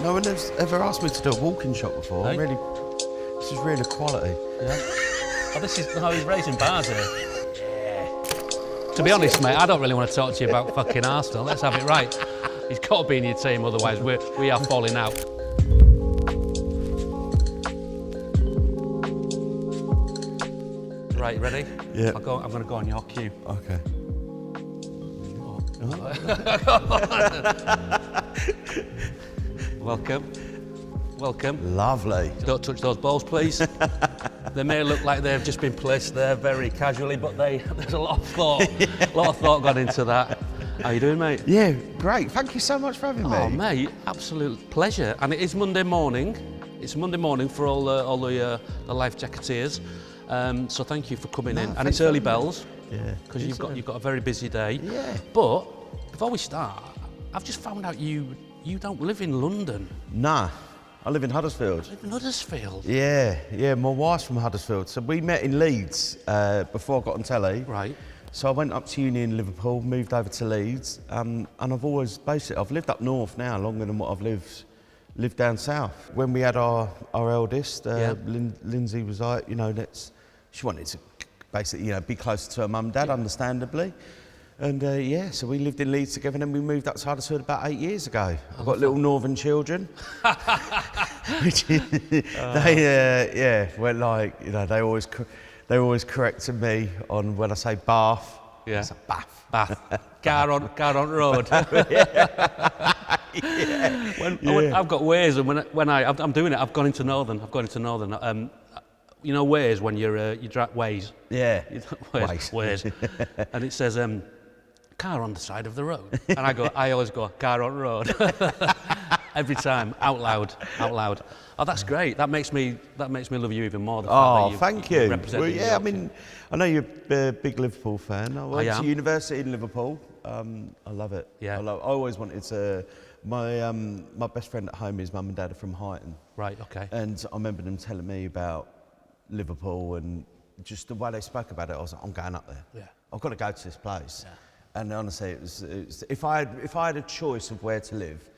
No one has ever asked me to do a walking shot before. Hey? Really, this is really quality. Yeah. Oh, he's raising bars here. To be honest, mate, I don't really want to talk to you about fucking Arsenal. Let's have it right. He's got to be in your team, otherwise we are falling out. Right, ready? Yeah. I'm going to go on your cue. Okay. Welcome. Lovely. Don't touch those balls, please. They may look like they've just been placed there very casually, but there's a lot of thought, gone into that. How you doing, mate? Yeah, great. Thank you so much for having me. Oh, mate, absolute pleasure. And it is Monday morning. It's Monday morning for all the life jacketeers. So thank you for coming in. And it's early bells. Yeah. Because you've got a very busy day. Yeah. But before we start, I've just found out you don't live in London. Nah, I live in Huddersfield. You live in Huddersfield. Yeah. My wife's from Huddersfield, so we met in Leeds before I got on telly. Right. So I went up to uni in Liverpool, moved over to Leeds, and I've lived up north now longer than what I've lived down south. When we had our eldest, Lindsay was like, she wanted to basically, be closer to her mum and dad, understandably. And so we lived in Leeds together, and then we moved up to Huddersfield about 8 years ago. I've got little northern children. They always corrected me on when I say Bath. Yeah. It's a Bath. Bath. Car on road. I've got Waze, and when I'm doing it, I've gone into Northern. You know Waze when you drive Waze. Yeah. Waze. And it says car on the side of the road, and I always go car on road. Every time, out loud. Oh, that's great. That makes me love you even more. Thank you. Well, yeah, I know you're a big Liverpool fan. I went to university in Liverpool. I love it. Yeah. I always wanted to. My best friend at home, his mum and dad are from Huyton. Right. Okay. And I remember them telling me about Liverpool and just the way they spoke about it. I was like, I'm going up there. Yeah. I've got to go to this place. Yeah. And honestly, it was if I had a choice of where to live,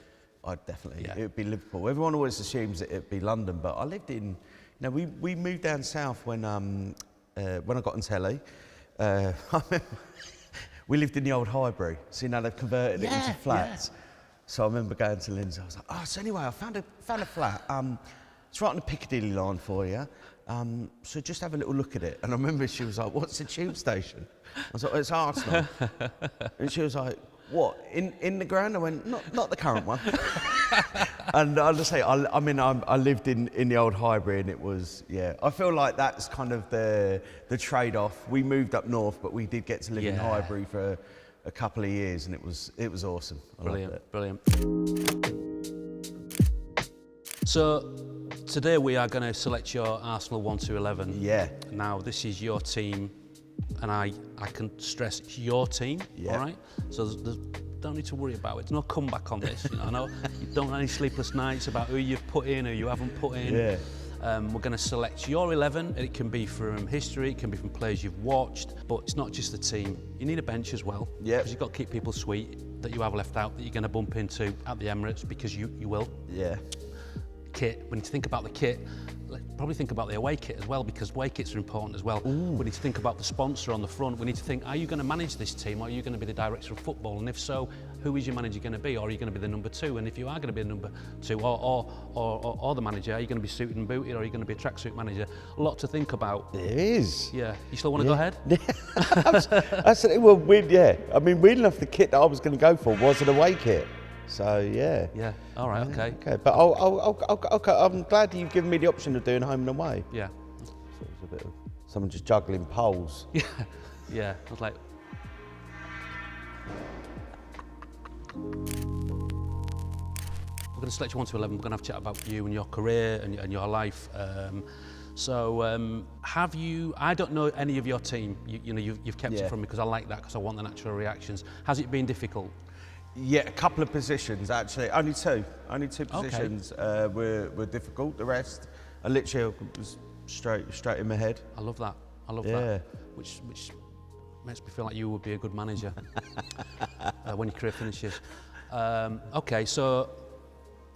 I'd definitely, it would be Liverpool. Everyone always assumes that it'd be London, but I lived in, we moved down south when I got on telly. I remember we lived in the old Highbury, so they've converted it into flats. Yeah. So I remember going to Lindsay, I was like, so anyway, I found a flat. It's right on the Piccadilly line for you. So just have a little look at it. And I remember she was like, what's the tube station? I was like, it's Arsenal. And she was like, what, in the ground? I went, not the current one. And I'll just say, I lived in the old Highbury, and it was, I feel like that's kind of the trade-off. We moved up north, but we did get to live in Highbury for a couple of years, and it was awesome. Brilliant. So today we are going to select your Arsenal 1-2-11. Yeah. Now this is your team, and I can stress it's your team. Yeah. All right. So there's don't need to worry about it. There's no comeback on this. I know you don't have any sleepless nights about who you've put in, who you haven't put in. Yeah. We're going to select your 11. It can be from history, it can be from players you've watched, but it's not just the team. You need a bench as well. Yeah. Because you've got to keep people sweet that you have left out that you're going to bump into at the Emirates, because you will. Yeah. Kit. When you think about the kit, probably think about the away kit as well, because away kits are important as well. Ooh. We need to think about the sponsor on the front. We need to think, are you going to manage this team, or are you going to be the director of football? And if so, who is your manager going to be? Or are you going to be the number 2? And if you are going to be the number 2 or the manager, are you going to be suited and booted, or are you going to be a tracksuit manager? A lot to think about. It is. Yeah. You still want to go ahead? Absolutely. Well, weirdly enough, the kit that I was going to go for was an away kit. So yeah. Yeah. All right. Okay. Okay. But I'm glad you've given me the option of doing home and away. Yeah. So it's a bit of someone just juggling poles. Yeah. Yeah. I was like. We're going to select you 1-11. We're going to have a chat about you and your career and your life. Have you? I don't know any of your team. You've kept it from me because I like that, because I want the natural reactions. Has it been difficult? Yeah, a couple of positions actually. Only two positions were difficult. The rest, I literally was straight in my head. I love that. That. Which makes me feel like you would be a good manager when your career finishes. Okay, so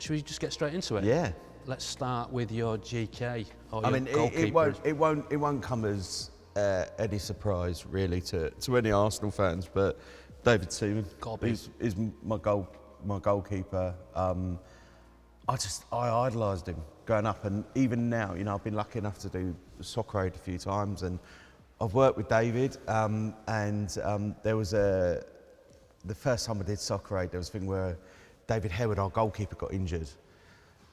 should we just get straight into it? Yeah. Let's start with your GK or I your mean, goalkeeper. it won't come as any surprise really to any Arsenal fans, but David Seaman is my goalkeeper. I idolised him growing up, and even now, you know, I've been lucky enough to do Soccer Aid a few times, and I've worked with David. There was the first time I did Soccer Aid, there was a thing where David Harewood, our goalkeeper, got injured.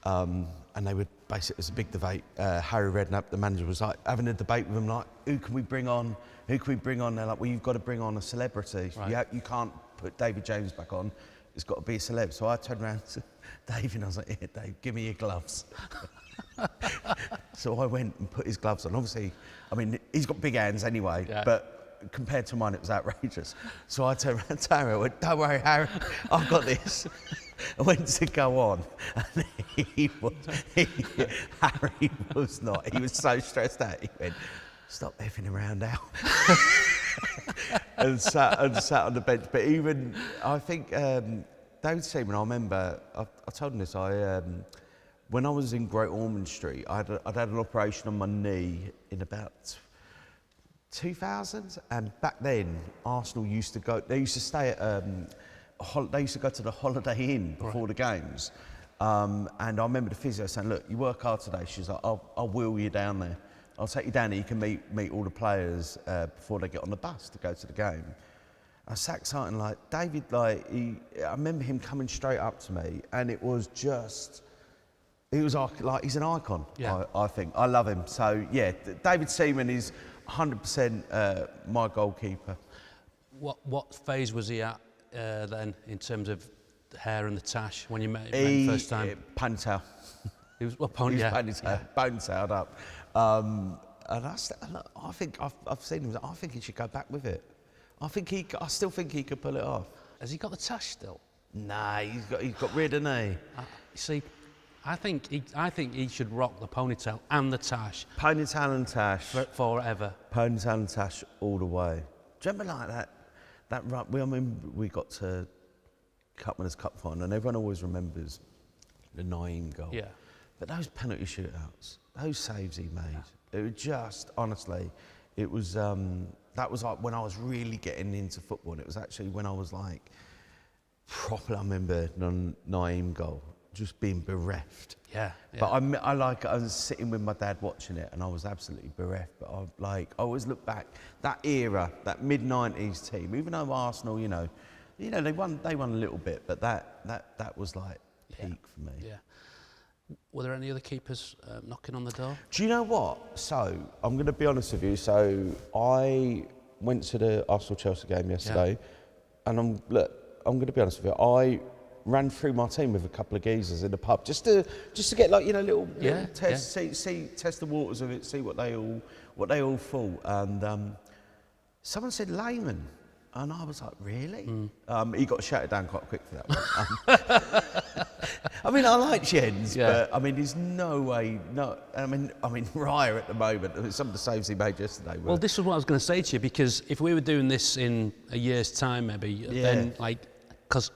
And they would basically, it was a big debate. Harry Redknapp, the manager, was like having a debate with them, like, who can we bring on? They're like, well, you've got to bring on a celebrity. Right. You can't put David James back on. It's got to be a celeb. So I turned around to Dave and I was like, here, Dave, give me your gloves. So I went and put his gloves on. Obviously, I mean, he's got big hands anyway, but compared to mine, it was outrageous. So I turned around to Harry and went, don't worry, Harry, I've got this. I went to go on, and Harry was not. He was so stressed out. He went, stop effing around now. and sat on the bench. But even, I think, David Seaman, I remember, I told him this, when I was in Great Ormond Street, I'd had an operation on my knee in about 2000, and back then, Arsenal used to go, they used to stay at, they used to go to the Holiday Inn before the games. And I remember the physio saying, look, you work hard today. She's like, I'll wheel you down there. I'll take you down there. You can meet all the players before they get on the bus to go to the game. I sat excited, like, David, like, I remember him coming straight up to me, and it was just, he was like, he's an icon, I think. I love him. So, yeah, David Seaman is 100% my goalkeeper. What phase was he at then, in terms of the hair and the tash, when you met him the first time? Ponytail. He was ponytailed up. And I think I've seen him. I think he should go back with it. I still think he could pull it off. Has he got the tash still? Nah, he's got rid, hasn't he? See, I think he should rock the ponytail and the tash. Ponytail and tash forever. Ponytail and tash all the way. Do you remember like that? We got to Winners' Cup final, and everyone always remembers the Naeem goal. Yeah. But those penalty shootouts, those saves he made, it was just, honestly, it was, that was like when I was really getting into football, and it was actually when I was like, properly, I remember the Naeem goal, just being bereft. Yeah. But I was sitting with my dad watching it, and I was absolutely bereft. But I always look back, that era, that mid-90s team, even though Arsenal, you know, they won a little bit, but that was like peak for me. Yeah. Were there any other keepers knocking on the door? Do you know what? So, I'm going to be honest with you. So, I went to the Arsenal-Chelsea game yesterday, and I'm going to be honest with you. I ran through my team with a couple of geezers in the pub just to get, like, you know, little test, test the waters of it, see what they all thought. And someone said Layman. And I was like, really? He got shouted down quite quick for that one. I mean, I like Jens, but I mean, there's no way. I mean, Raya at the moment. Some of the saves he made yesterday. Well, this is what I was going to say to you, because if we were doing this in a year's time, maybe, then because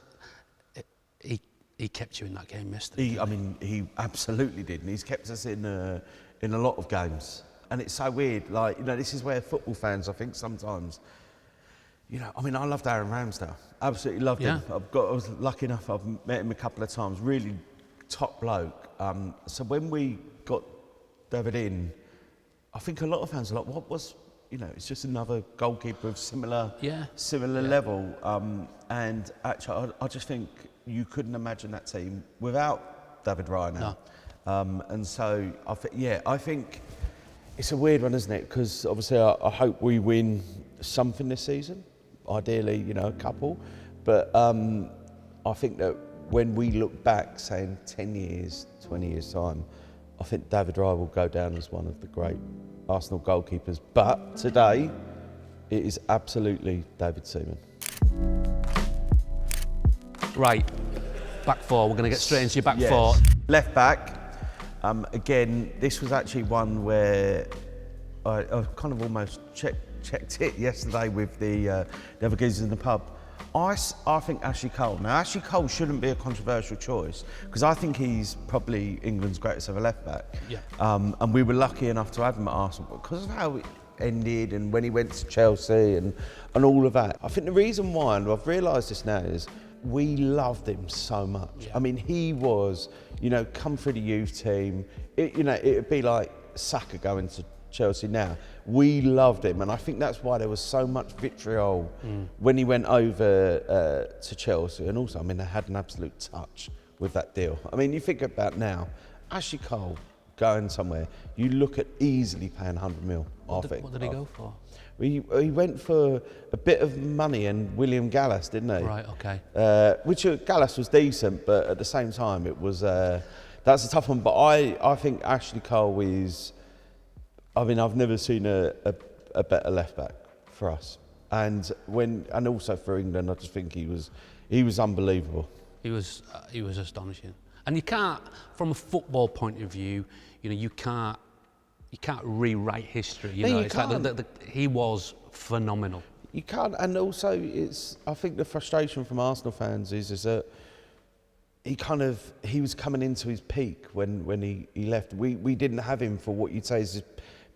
he kept you in that game yesterday. He absolutely did, and he's kept us in a lot of games. And it's so weird. Like, you know, this is where football fans, I think, sometimes. You know, I mean, I loved Aaron Ramsdale. Absolutely loved him. I was lucky enough, I've met him a couple of times. Really top bloke. So when we got David in, I think a lot of fans are like, what was, you know, it's just another goalkeeper of similar level. And actually, I just think you couldn't imagine that team without David Raya now. No. And so, I think it's a weird one, isn't it? Because obviously, I hope we win something this season. Ideally, you know, a couple. But I think that when we look back, saying 10 years, 20 years' time, I think David Raya will go down as one of the great Arsenal goalkeepers. But today, it is absolutely David Seaman. Right. Back four. We're going to get straight into your back four. Left back. Again, this was actually one where I kind of almost checked it yesterday with the other geezers in the pub. I think Ashley Cole. Now, Ashley Cole shouldn't be a controversial choice because I think he's probably England's greatest ever left back. Yeah. And we were lucky enough to have him at Arsenal because of how it ended and when he went to Chelsea and all of that. I think the reason why, and I've realised this now, is we loved him so much. Yeah. I mean, he was, come through the youth team. It'd be like Saka going to Chelsea now. We loved him, and I think that's why there was so much vitriol when he went over to Chelsea. And also, I mean, they had an absolute touch with that deal. I mean, you think about now, Ashley Cole going somewhere, you look at easily paying 100 mil. What did he go for? He went for a bit of money and William Gallas, didn't he? Right, okay. Which Gallas was decent, but at the same time, it was that's a tough one. But I think Ashley Cole is. I mean, I've never seen a better left back for us, and also for England. I just think he was unbelievable. He was astonishing, and you can't, from a football point of view, you can't rewrite history. No, It's like he was phenomenal. You can't, and also I think the frustration from Arsenal fans is that he was coming into his peak when he left. We didn't have him for what you'd say is his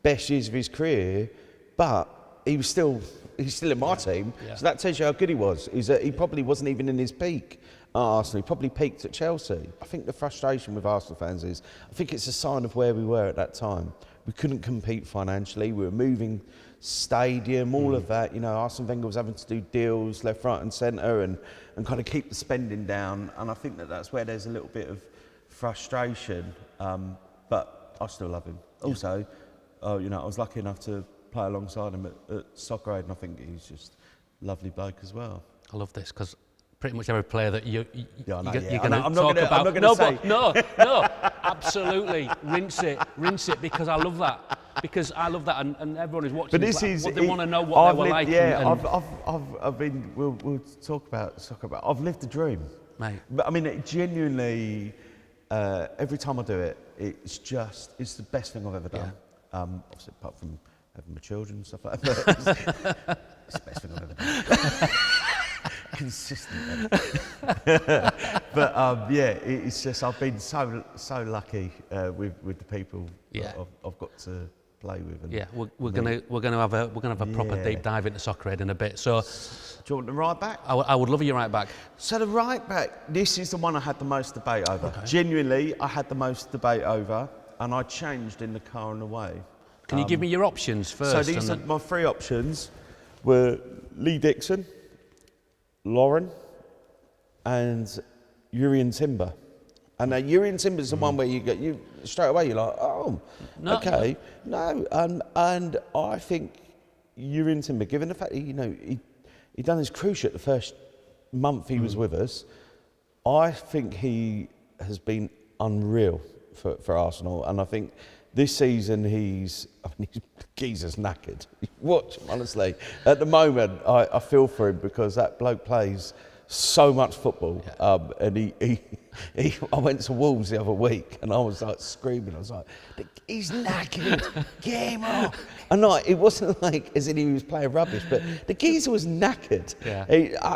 best years of his career, but he's still in my team. Yeah. So that tells you how good he was. Is that he probably wasn't even in his peak at Arsenal. He probably peaked at Chelsea. I think the frustration with Arsenal fans is, I think it's a sign of where we were at that time. We couldn't compete financially. We were moving stadium, all of that. Arsene Wenger was having to do deals left, right and centre and kind of keep the spending down. And I think that's where there's a little bit of frustration. But I still love him. Yeah. Also, I was lucky enough to play alongside him at Soccer Aid, and I think he's just a lovely bloke as well. I love this because pretty much every player that you're going to I'm talk not about. gonna say. No, absolutely, rinse it because I love that. Because I love that, and everyone who's watching. But they want to know what they were like. Yeah, I've been. We'll talk about soccer. But I've lived a dream, mate. But I mean, it genuinely, every time I do it, it's the best thing I've ever done. Yeah. Obviously, apart from having my children and stuff like that. But it's the best thing I've ever done. Consistently. But it's just I've been so lucky with the people that I've got to play with. And we're gonna have a proper deep dive into Soccer Aid in a bit. So, do you want the right back? I would love your right back. So the right back, this is the one I had the most debate over. Okay. Genuinely, I had the most debate over, and I changed in the car on the way. Can you give me your options first? So these are my three options: were Lee Dixon, Lauren, and Urian Timber. And now Urian Timber's the one where you straight away you're like, oh, no, okay, no. And I think Urian Timber, given the fact that, he done his cruciate the first month he was with us, I think he has been unreal for Arsenal. And I think this season he's geezer's knackered. Watch, honestly. At the moment, I feel for him because that bloke plays so much football. Yeah. And I went to Wolves the other week and I was like screaming. I was like, he's knackered. Get him off. And it wasn't like as in he was playing rubbish, but the geezer was knackered. Yeah.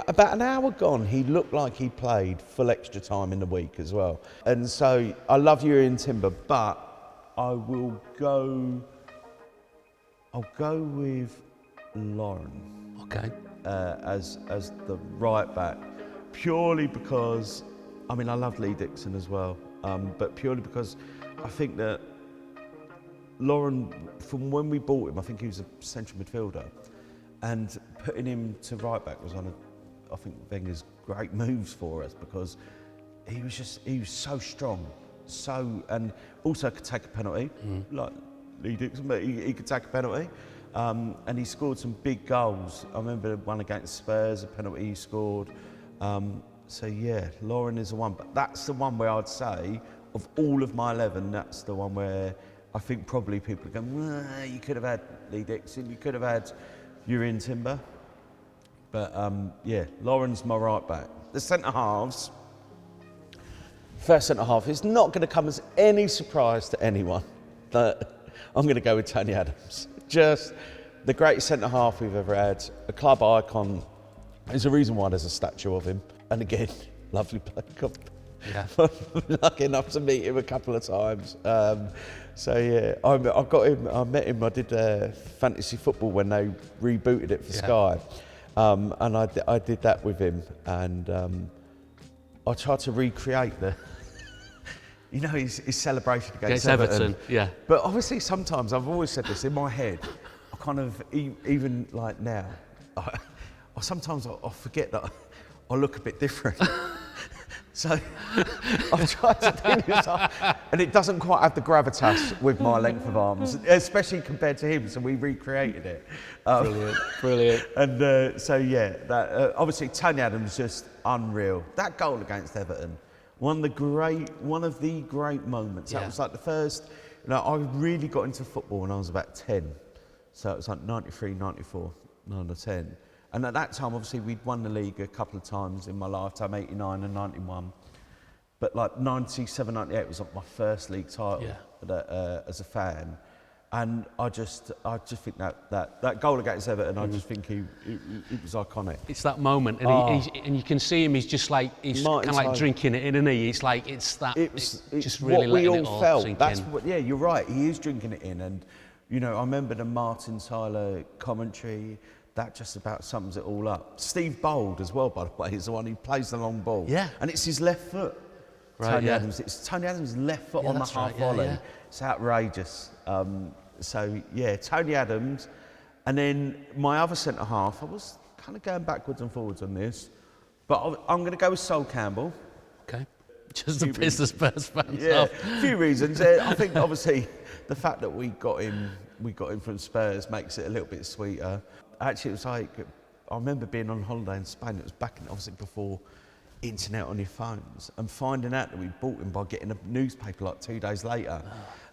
About an hour gone, he looked like he played full extra time in the week as well. And so I love Urian Timber, but I'll go with Lauren. Okay. As the right back, purely because I love Lee Dixon as well, but purely because I think that Lauren, from when we bought him, I think he was a central midfielder, and putting him to right back was one of, I think, Wenger's great moves for us because he was so strong, and also could take a penalty, like Lee Dixon, but he could take a penalty. And he scored some big goals. I remember one against Spurs, a penalty he scored. So yeah, Lauren is the one. But that's the one where I'd say, of all of my 11, that's the one where I think probably people are going, you could have had Lee Dixon, you could have had Urian Timber. But Lauren's my right back. The centre-halves, first centre-half, it's not going to come as any surprise to anyone that I'm going to go with Tony Adams. Just the greatest centre-half we've ever had, a club icon, There's a reason why there's a statue of him. And again, lovely bloke. Yeah. Lucky enough to meet him a couple of times. So yeah, I got him. I met him. I did fantasy football when they rebooted it for Sky, and I did that with him. And I tried to recreate the, you know, his celebration against Everton. Yeah. But obviously, sometimes I've always said this in my head. I kind of even like now, sometimes I forget that I look a bit different. So I've tried to do this, and it doesn't quite have the gravitas with my length of arms, especially compared to him. So we recreated it. Brilliant. And so yeah, that obviously Tony Adams just unreal. That goal against Everton, one of the great moments. That was like the first. You know, I really got into football when I was about 10. So it was like 93, 94, 9 or 10. And at that time, obviously, we'd won the league a couple of times in my lifetime, 89 and 91. But like 97, 98 was like my first league title as a fan. And I just think that goal against Everton, I just think it was iconic. It's that moment, and, and you can see him. He's just like he's kind of like drinking it in, isn't he? It's like it's just really what we letting all it all felt. sink That's in. what. Yeah, you're right. He is drinking it in, and you know, I remember the Martin Tyler commentary. That just about sums it all up. Steve Bold as well, by the way, is the one who plays the long ball. Yeah. And it's his left foot. Right, Tony Adams. It's Tony Adams' left foot on the half volley. Yeah. It's outrageous. So yeah, Tony Adams, and then my other centre half. I was kind of going backwards and forwards on this, but I'm going to go with Sol Campbell. Okay. Just to piss the Spurs fans off. off. A few reasons. I think obviously the fact that we got him from Spurs makes it a little bit sweeter. Actually, it was like, I remember being on holiday in Spain. It was back in, obviously before internet on your phones, and finding out that we bought him by getting a newspaper like 2 days later.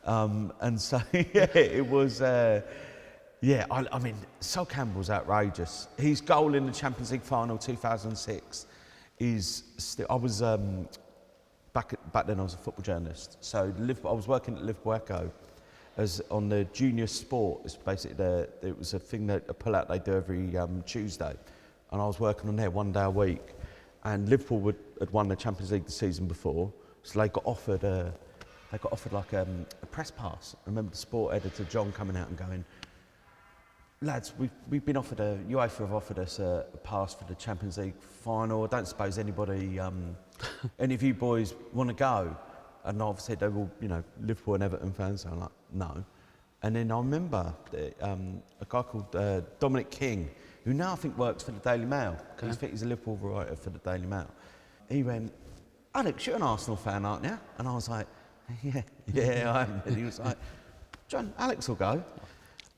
And so, yeah, it was, I mean, Sol Campbell's outrageous. His goal in the Champions League final 2006 is still, I was, back then I was a football journalist. So I was working at Liverpool Echo as on the junior sport. It's basically it was a thing that a pull-out they do every Tuesday, and I was working on there 1 day a week. And Liverpool had won the Champions League the season before, so they got offered like a press pass. I remember the sport editor John coming out and going, "Lads, we've been offered UEFA have offered us a pass for the Champions League final. I don't suppose anybody, any of you boys want to go?" And obviously they were, you know, Liverpool and Everton fans, so I'm like, no. And then I remember a guy called Dominic King, who now I think works for the Daily Mail. Okay. I think he's a Liverpool writer for the Daily Mail. He went, "Alex, you're an Arsenal fan, aren't you?" And I was like, yeah, I am. And he was like, "John, Alex will go."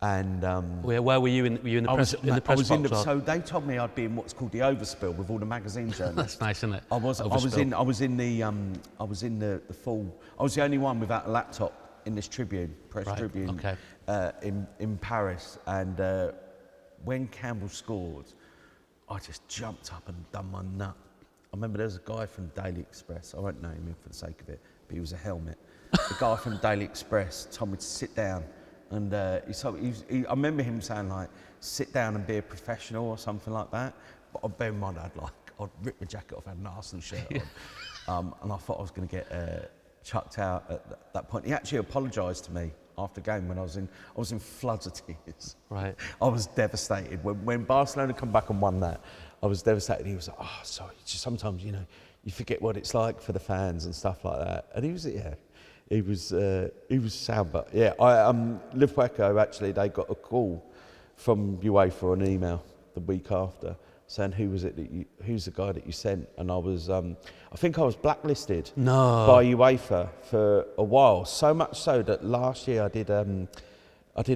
And where were you in the press box? So they told me I'd be in what's called the overspill with all the magazine journalists. That's nice, isn't it? I was in the full. I was the only one without a laptop in this press Tribune, in Paris. And when Campbell scored, I just jumped up and done my nut. I remember there was a guy from Daily Express. I won't name him for the sake of it, but he was a helmet. The guy from Daily Express told me to sit down. And I remember him saying, like, sit down and be a professional or something like that. But I'd bear in mind, I'd ripped my jacket off, I had an Arsenal shirt on. And I thought I was going to get chucked out at that point. He actually apologised to me after the game when I was in floods of tears. Right. I was devastated. When Barcelona come back and won that, I was devastated. He was like, "Oh, sorry, just sometimes, you know, you forget what it's like for the fans and stuff like that." And he was sound, but yeah, Liverpool Echo actually, they got a call from UEFA on email the week after saying who's the guy that you sent, and I was I think I was blacklisted by UEFA for a while, so much so that last year I did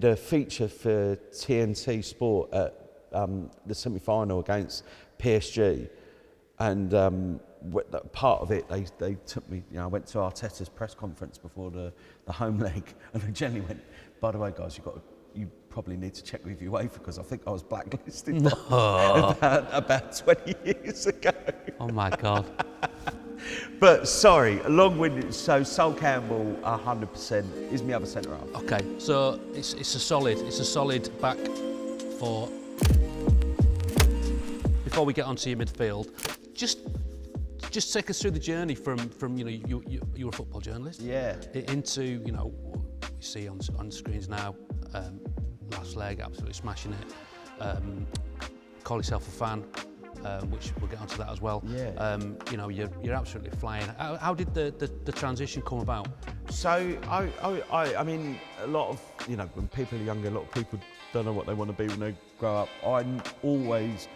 a feature for TNT Sport at the semi-final against PSG, and part of it, they took me, you know, I went to Arteta's press conference before the home leg, and they generally went, "By the way, guys, you probably need to check with UEFA because I think I was blacklisted about 20 years ago." Oh my God. But sorry, long-winded. So Sol Campbell, 100% is my other centre half. Okay, so it's a solid back four. before we get onto your midfield, just take us through the journey from you were a football journalist, into what you see on screens now. Last leg, absolutely smashing it. Call yourself a fan, which we'll get onto that as well. Yeah. You're absolutely flying. How did the transition come about? So I mean, a lot of when people are younger, a lot of people don't know what they want to be when they grow up. I always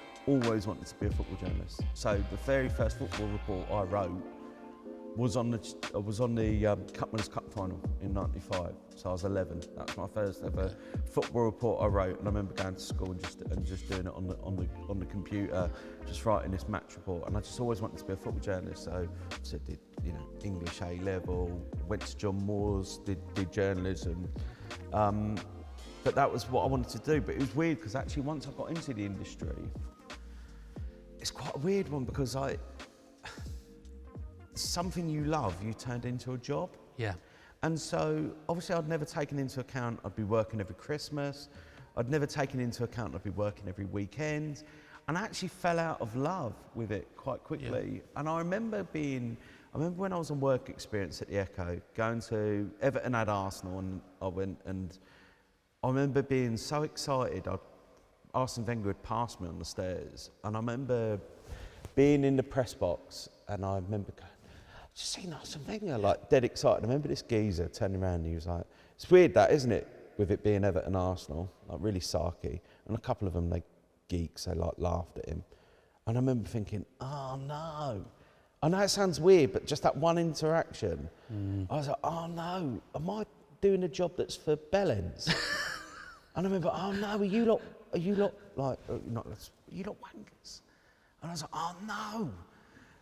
wanted to be a football journalist. So the very first football report I wrote was on the Cupman's Cup final in '95. So I was 11. That was my first ever football report I wrote, and I remember going to school and just doing it on the computer, just writing this match report. And I just always wanted to be a football journalist. So I did English A level, went to John Moores, did journalism. But that was what I wanted to do. But it was weird because actually once I got into the industry, it's quite a weird one because something you love, you turned into a job. Yeah. And so, obviously, I'd never taken into account I'd be working every Christmas. I'd never taken into account I'd be working every weekend. And I actually fell out of love with it quite quickly. Yeah. And I remember when I was on work experience at the Echo, going to Everton at Arsenal, and I went, and I remember being so excited. Arsene Wenger had passed me on the stairs, and I remember being in the press box, and I remember going, just seen Arsene Wenger, like dead excited. I remember this geezer turning around and he was like, it's weird that, isn't it, with it being Everton Arsenal, like really sarky. And a couple of them, they geeks, they like laughed at him. And I remember thinking, oh no. I know it sounds weird, but just that one interaction, I was like, oh no, am I doing a job that's for bellends? And I remember, oh no, are you lot wankers? And I was like, oh no.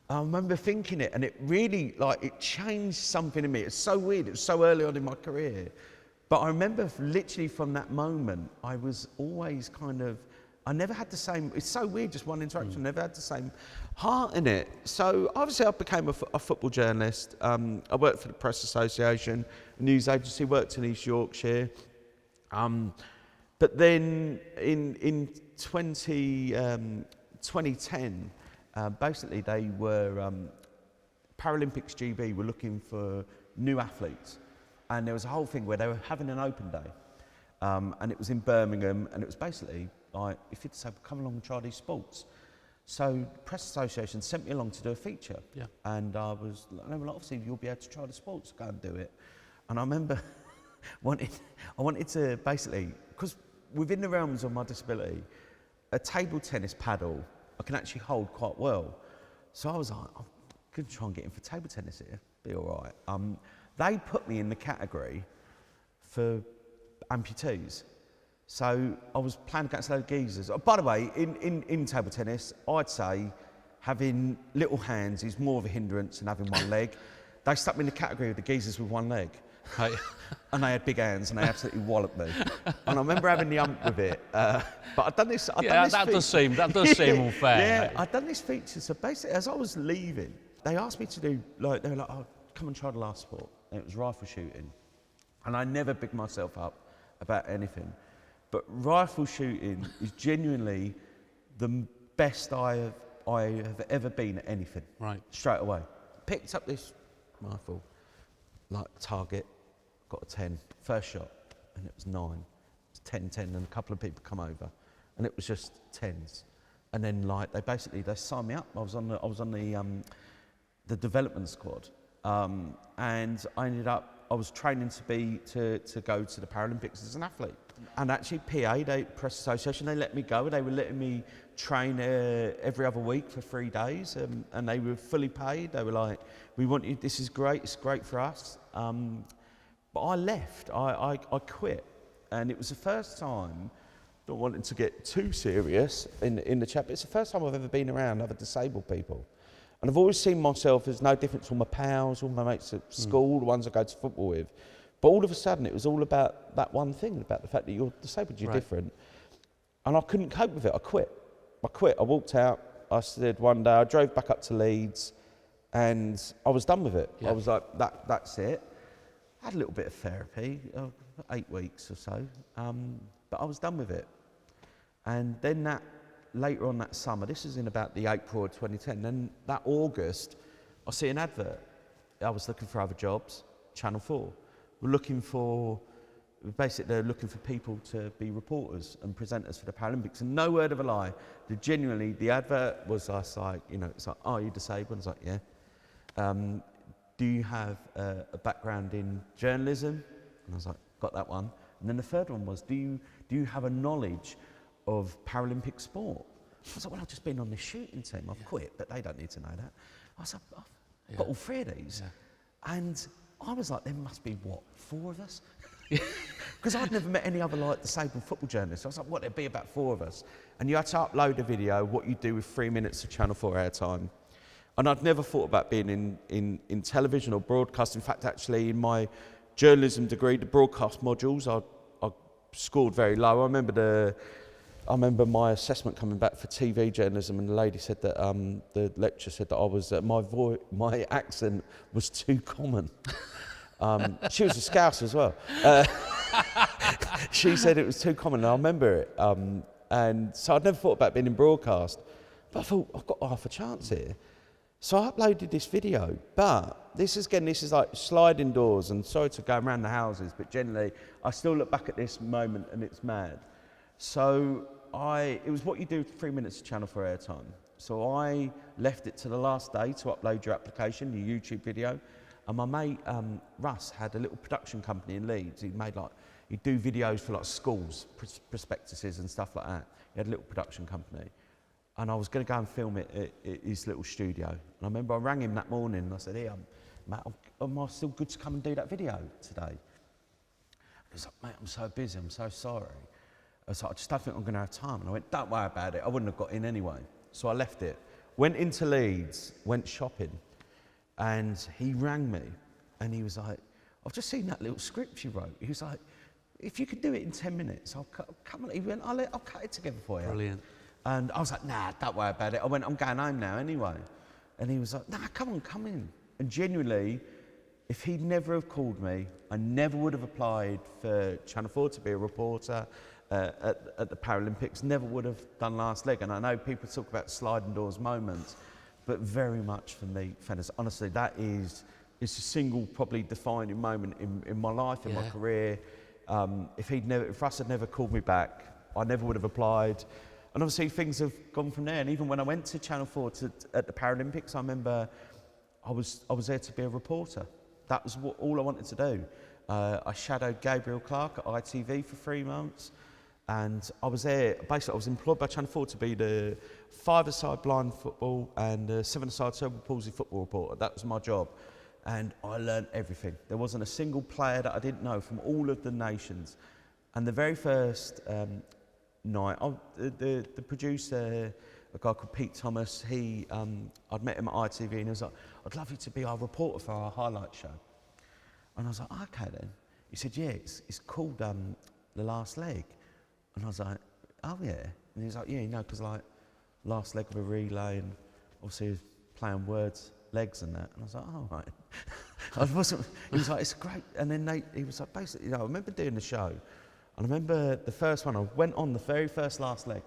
I remember thinking it, and it really, it changed something in me. It's so weird, it was so early on in my career. But I remember literally from that moment, I was always I never had the same, it's so weird, just one interaction, never had the same heart in it. So obviously I became a football journalist. I worked for the Press Association, a news agency, worked in East Yorkshire. But then in 2010, basically they were, Paralympics GB were looking for new athletes. And there was a whole thing where they were having an open day. And it was in Birmingham, and it was basically like, if you'd say, come along and try these sports. So the Press Association sent me along to do a feature. Yeah. And I was like, no, well, obviously you'll be able to try the sports, go and do it. And I remember I wanted to basically, because within the realms of my disability, a table tennis paddle I can actually hold quite well. So I was like, I'm going to try and get in for table tennis here, be all right. They put me in the category for amputees. So I was playing against those geezers. By the way, in table tennis, I'd say having little hands is more of a hindrance than having one leg. They stuck me in the category of the geezers with one leg. Right. And they had big hands and they absolutely walloped me. And I remember having the ump with it. But I'd done this. That does seem unfair. Yeah, I'd done this feature. So basically, as I was leaving, they asked me to do, they were like, oh, come and try the last sport. And it was rifle shooting. And I never bigged myself up about anything. But rifle shooting is genuinely the best I have ever been at anything. Right. Straight away. Picked up this rifle, like target, got a 10, first shot, and it was 9. It's 10-10, and a couple of people come over, and it was just 10s. And then they signed me up. I was on the development squad, and I was training to go to the Paralympics as an athlete. And actually, Press Association, they let me go. They were letting me train every other week for 3 days, and they were fully paid. They were like, we want you, this is great, it's great for us. But I left, I quit. And it was the first time, not wanting to get too serious in the chat, but it's the first time I've ever been around other disabled people. And I've always seen myself as no different to all my pals, all my mates at school, the ones I go to football with. But all of a sudden, it was all about that one thing, about the fact that you're disabled, you're different. And I couldn't cope with it. I quit. I walked out. I said one day, I drove back up to Leeds, and I was done with it. Yeah. I was like, that's it. I had a little bit of therapy, 8 weeks or so, but I was done with it. And then that later on that summer, this is in about the April of 2010, then that August, I see an advert. I was looking for other jobs, Channel 4. We're looking for, basically they're looking for people to be reporters and presenters for the Paralympics. And no word of a lie, genuinely, the advert was us like, you know, it's like, are you disabled? I was like, yeah. Do you have a background in journalism? And I was like, got that one. And then the third one was, do you have a knowledge of Paralympic sport? I was like, well, I've just been on this shooting team. I've quit, but they don't need to know that. I was like, I've got all three of these. Yeah. And I was like, there must be, what, 4 of us? Because I'd never met any other like disabled football journalists. I was like, what, there'd be about 4 of us. And you had to upload a video, what you do with 3 minutes of Channel 4 airtime. And I'd never thought about being in television or broadcast. In fact, actually, in my journalism degree, the broadcast modules, I scored very low. I remember my assessment coming back for TV journalism, and the lady said that the lecturer said that I was my accent was too common. She was a Scouse as well. She said it was too common, and I remember it. And so I'd never thought about being in broadcast, but I thought I've got half a chance here. So I uploaded this video, but this is like sliding doors, and sorry to go around the houses, but generally I still look back at this moment and it's mad. So it was what you do with 3 minutes of Channel 4 airtime. So I left it to the last day to upload your application, your YouTube video. And my mate, Russ, had a little production company in Leeds. He'd do videos for like schools, prospectuses and stuff like that. He had a little production company. And I was going to go and film it at his little studio. And I remember I rang him that morning and I said, hey, Matt, am I still good to come and do that video today? He was like, mate, I'm so busy, I'm so sorry. I was like, I just don't think I'm going to have time. And I went, don't worry about it, I wouldn't have got in anyway. So I left it, went into Leeds, went shopping, and he rang me and he was like, I've just seen that little script you wrote. He was like, if you could do it in 10 minutes, I'll come on. He went, I'll cut it together for you. Brilliant. And I was like, nah, don't worry about it. I went, I'm going home now anyway. And he was like, nah, come on, come in. And genuinely, if he'd never have called me, I never would have applied for Channel 4 to be a reporter at the Paralympics, never would have done last leg. And I know people talk about sliding doors moments, but very much for me, Fenners, honestly, it's a single probably defining moment in my life, in my career. If Russ had never called me back, I never would have applied. And obviously things have gone from there. And even when I went to Channel 4 at the Paralympics, I remember I was there to be a reporter. That was all I wanted to do. I shadowed Gabriel Clark at ITV for 3 months. And I was there, basically I was employed by Channel 4 to be the 5-a-side blind football and 7-a-side cerebral palsy football reporter. That was my job. And I learned everything. There wasn't a single player that I didn't know from all of the nations. And the very first night, the producer, a guy called Pete Thomas, I'd met him at ITV and he was like, I'd love you to be our reporter for our highlight show. And I was like, okay then. He said, yeah, it's called The Last Leg. And I was like, oh yeah. And he was like, yeah, you know, because like last leg of a relay and obviously he was playing words, legs and that. And I was like, oh right. He was like, it's great. And then he was like, basically, you know, I remember doing the show. And I remember the first one, I went on the very first last leg.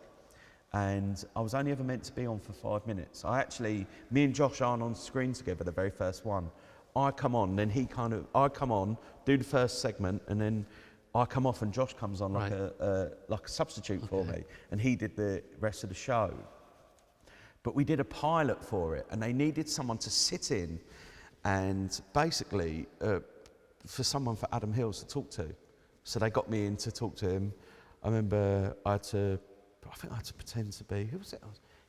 And I was only ever meant to be on for 5 minutes. Me and Josh aren't on screen together, the very first one. I come on, then I come on, do the first segment, and then I come off and Josh comes on like a substitute for me, and he did the rest of the show. But we did a pilot for it, and they needed someone to sit in and basically for Adam Hills to talk to. So they got me in to talk to him. I remember I think I had to pretend to be, who was it?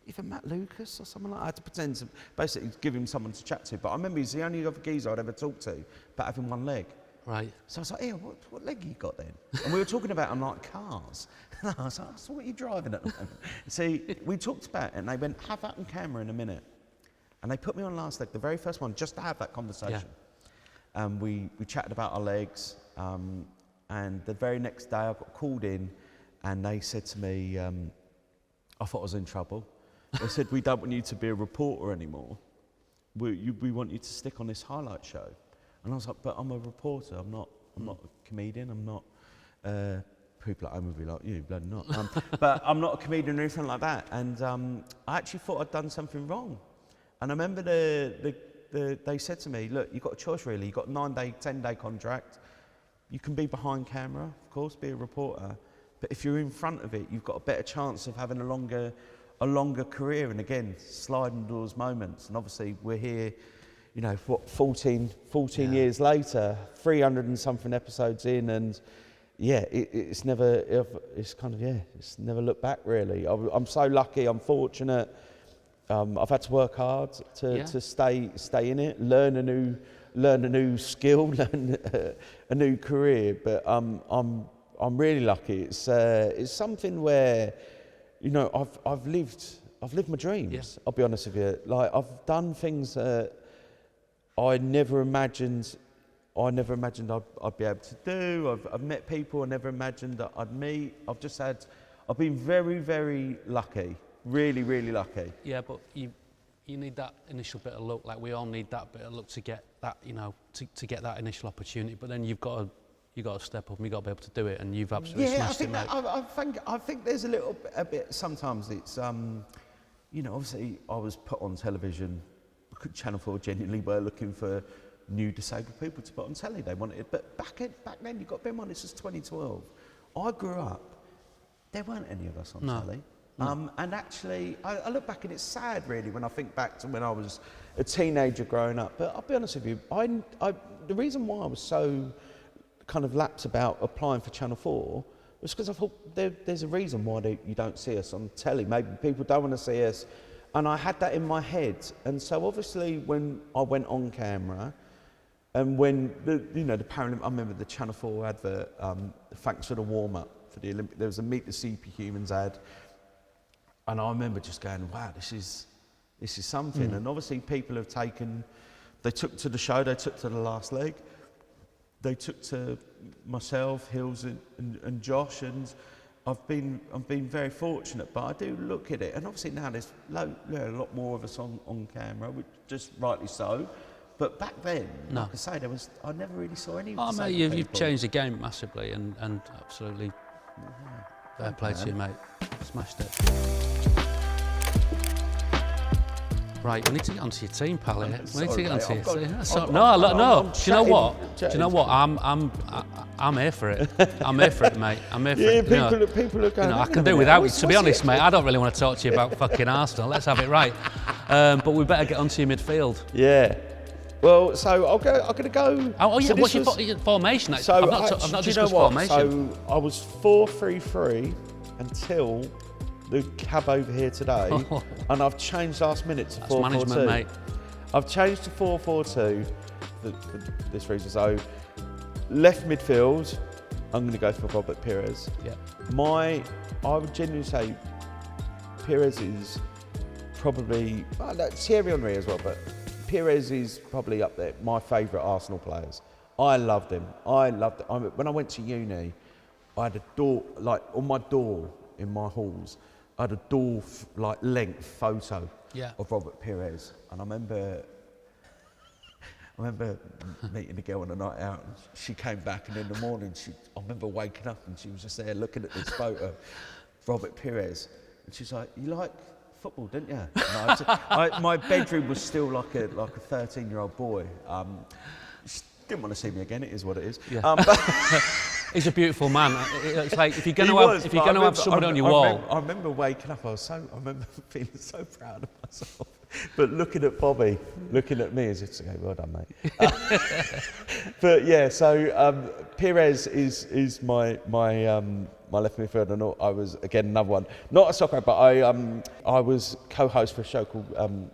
Either Matt Lucas or someone like that. I had to pretend to basically give him someone to chat to. But I remember he's the only other geezer I'd ever talked to about having one leg. Right. So I was like, yeah, what leg you got then? And we were talking about them like cars. And I was like, so what are you driving at the moment? See, we talked about it and they went, have that on camera in a minute. And they put me on last leg, the very first one, just to have that conversation. Yeah. And we chatted about our legs. And the very next day I got called in and they said to me, I thought I was in trouble. They said, we don't want you to be a reporter anymore. We want you to stick on this highlight show. And I was like, but I'm a reporter, I'm not a comedian, I'm not people at home would be like, you bloody not. But I'm not a comedian or anything like that. And I actually thought I'd done something wrong. And I remember they said to me, look, you've got a choice really. You've got a 9-day, 10-day contract. You can be behind camera, of course, be a reporter. But if you're in front of it, you've got a better chance of having a longer career. And again, sliding doors moments. And obviously we're here, 14 years later, 300 and something episodes in, and it's never looked back really. I'm so lucky, I'm fortunate. I've had to work hard to stay in it, learn a new skill, learn a new career. But I'm really lucky. It's something where, I've lived my dreams. Yeah. I'll be honest with you. Like, I've done things that I never imagined I'd be able to do. I've met people I never imagined that I'd meet. I've been very, very lucky. Really, really lucky. Yeah, but you need that initial bit of luck. Like, we all need that bit of luck to get that, to get that initial opportunity. But then you've got to step up and you've got to be able to do it, and you've absolutely smashed it, mate. I think there's a bit. Sometimes it's obviously I was put on television. Channel 4 genuinely were looking for new disabled people to put on telly. They wanted it, but back then, you've got to bear in mind, this was 2012. I grew up, there weren't any of us on telly. No. And actually, I look back and it's sad really when I think back to when I was a teenager growing up. But I'll be honest with you, the reason why I was so kind of lapsed about applying for Channel 4 was because I thought there's a reason why you don't see us on telly. Maybe people don't want to see us. And I had that in my head. And so obviously when I went on camera, and when the Paralympic, I remember the Channel 4 advert, thanks for the warm-up for the Olympic, there was a Meet the Superhumans ad. And I remember just going, wow, this is something. And obviously people they took to the show, they took to the last leg. They took to myself, Hills and Josh, and I've been very fortunate, but I do look at it, and obviously now there's a lot more of us on camera, which just rightly so. But back then, like I say, I never really saw any. Oh mate, you've changed the game massively, and absolutely fair play to you, mate. Smashed it. Right, we need to get onto your team, pal. Here. We need to get onto your team. No. Do you know what? Do you know what? I'm here for it. I'm here for it, mate. I'm here for it. People are going. I can do without it. To be honest, mate, I don't really want to talk to you about fucking Arsenal. Let's have it right. But we better get onto your midfield. Yeah. Well, so I'm going to go. Oh yeah. So what's your formation? So I've not discussed formation. So I was 4-3-3 until the cab over here today, and I've changed last minute to 4-4-2. Management, mate. I've changed to 4-4-2 for this reason. So left midfield, I'm going to go for Robert Pires. Yeah. I would genuinely say Pires is probably Thierry Henry as well, but Pires is probably up there. My favourite Arsenal players. I loved him. When I went to uni, I had a door, like on my door in my halls, I had a door length photo of Robert Pires, and I remember meeting a girl on a night out, and she came back, and in the morning, I remember waking up and she was just there looking at this photo of Robert Pires, and she's like, "You like football, didn't you?" And my bedroom was still like a 13-year-old boy. She didn't want to see me again. It is what it is. Yeah. He's a beautiful man. It's like if you're going to have somebody on your wall. I remember waking up. I remember feeling so proud of myself. But looking at Bobby, looking at me, as if to go, "Well done, mate." But yeah, so Pires is my left midfielder. And I was again another one, not a soccer, but I was co-host for a show called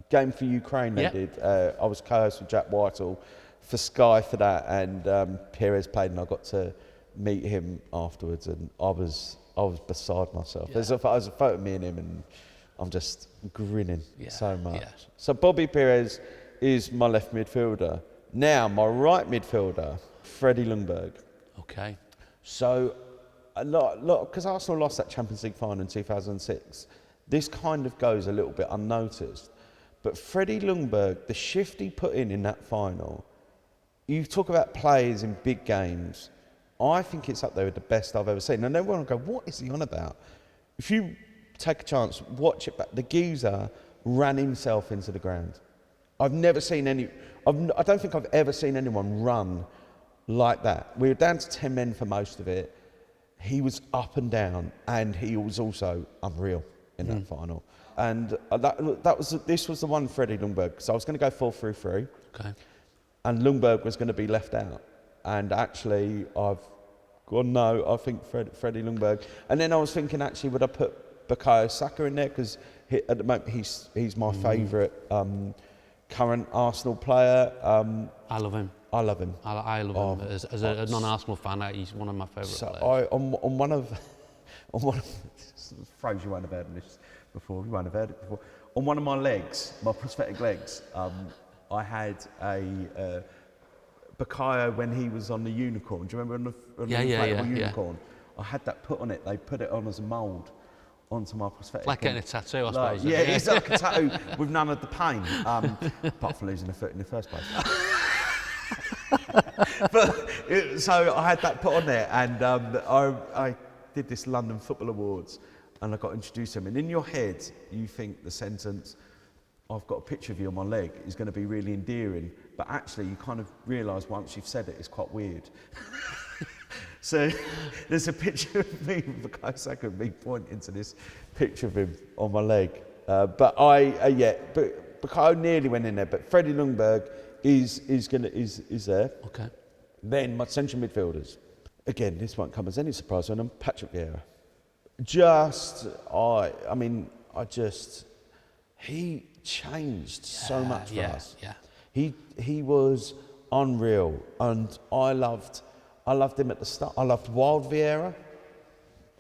Game for Ukraine. They did. I was co-host with Jack Whitehall for Sky for that, and Pires played, and I got to meet him afterwards, and I was beside myself. There's a photo of me and him, and I'm just grinning so much. Yeah. So Bobby Pires is my left midfielder. Now my right midfielder, Freddie Ljungberg. Okay. So a lot, because Arsenal lost that Champions League final in 2006. This kind of goes a little bit unnoticed, but Freddie Ljungberg, the shift he put in that final. You talk about players in big games. I think it's up there with the best I've ever seen. And everyone will go, what is he on about? If you take a chance, watch it back. The geezer ran himself into the ground. I've never seen I don't think I've ever seen anyone run like that. We were down to 10 men for most of it. He was up and down, and he was also unreal in that final. And this was the one Freddie Ljungberg, because I was going to go 4-3-3, and Ljungberg was going to be left out. And actually, I've gone, no, I think Freddie Ljungberg. And then I was thinking, actually, would I put Bukayo Saka in there? Because at the moment, he's my favourite current Arsenal player. I love him. I love him. I love him. As a non-Arsenal fan, he's one of my favourite players. On one of phrase you won't have heard this before. You won't have heard it before. On one of my legs, my prosthetic legs, I had a Bukayo when he was on the unicorn. Do you remember on the unicorn? I had that put on it. They put it on as a mould onto my prosthetic. Like getting a tattoo, I suppose. Yeah, it's like a tattoo with none of the pain, apart from losing a foot in the first place. So I had that put on there, and I did this London Football Awards, and I got introduced to him. And in your head, you think the sentence, "I've got a picture of you on my leg," is going to be really endearing, but actually, you kind of realise once you've said it, it's quite weird. So there's a picture of me with Bukayo Saka, me pointing to this picture of him on my leg. But Bukayo nearly went in there. But Freddie Ljungberg is there. Okay. Then my central midfielders. Again, this won't come as any surprise when I'm Patrick Vieira. He changed so much for us. Yeah. He was unreal, and I loved him at the start. I loved Wild Vieira.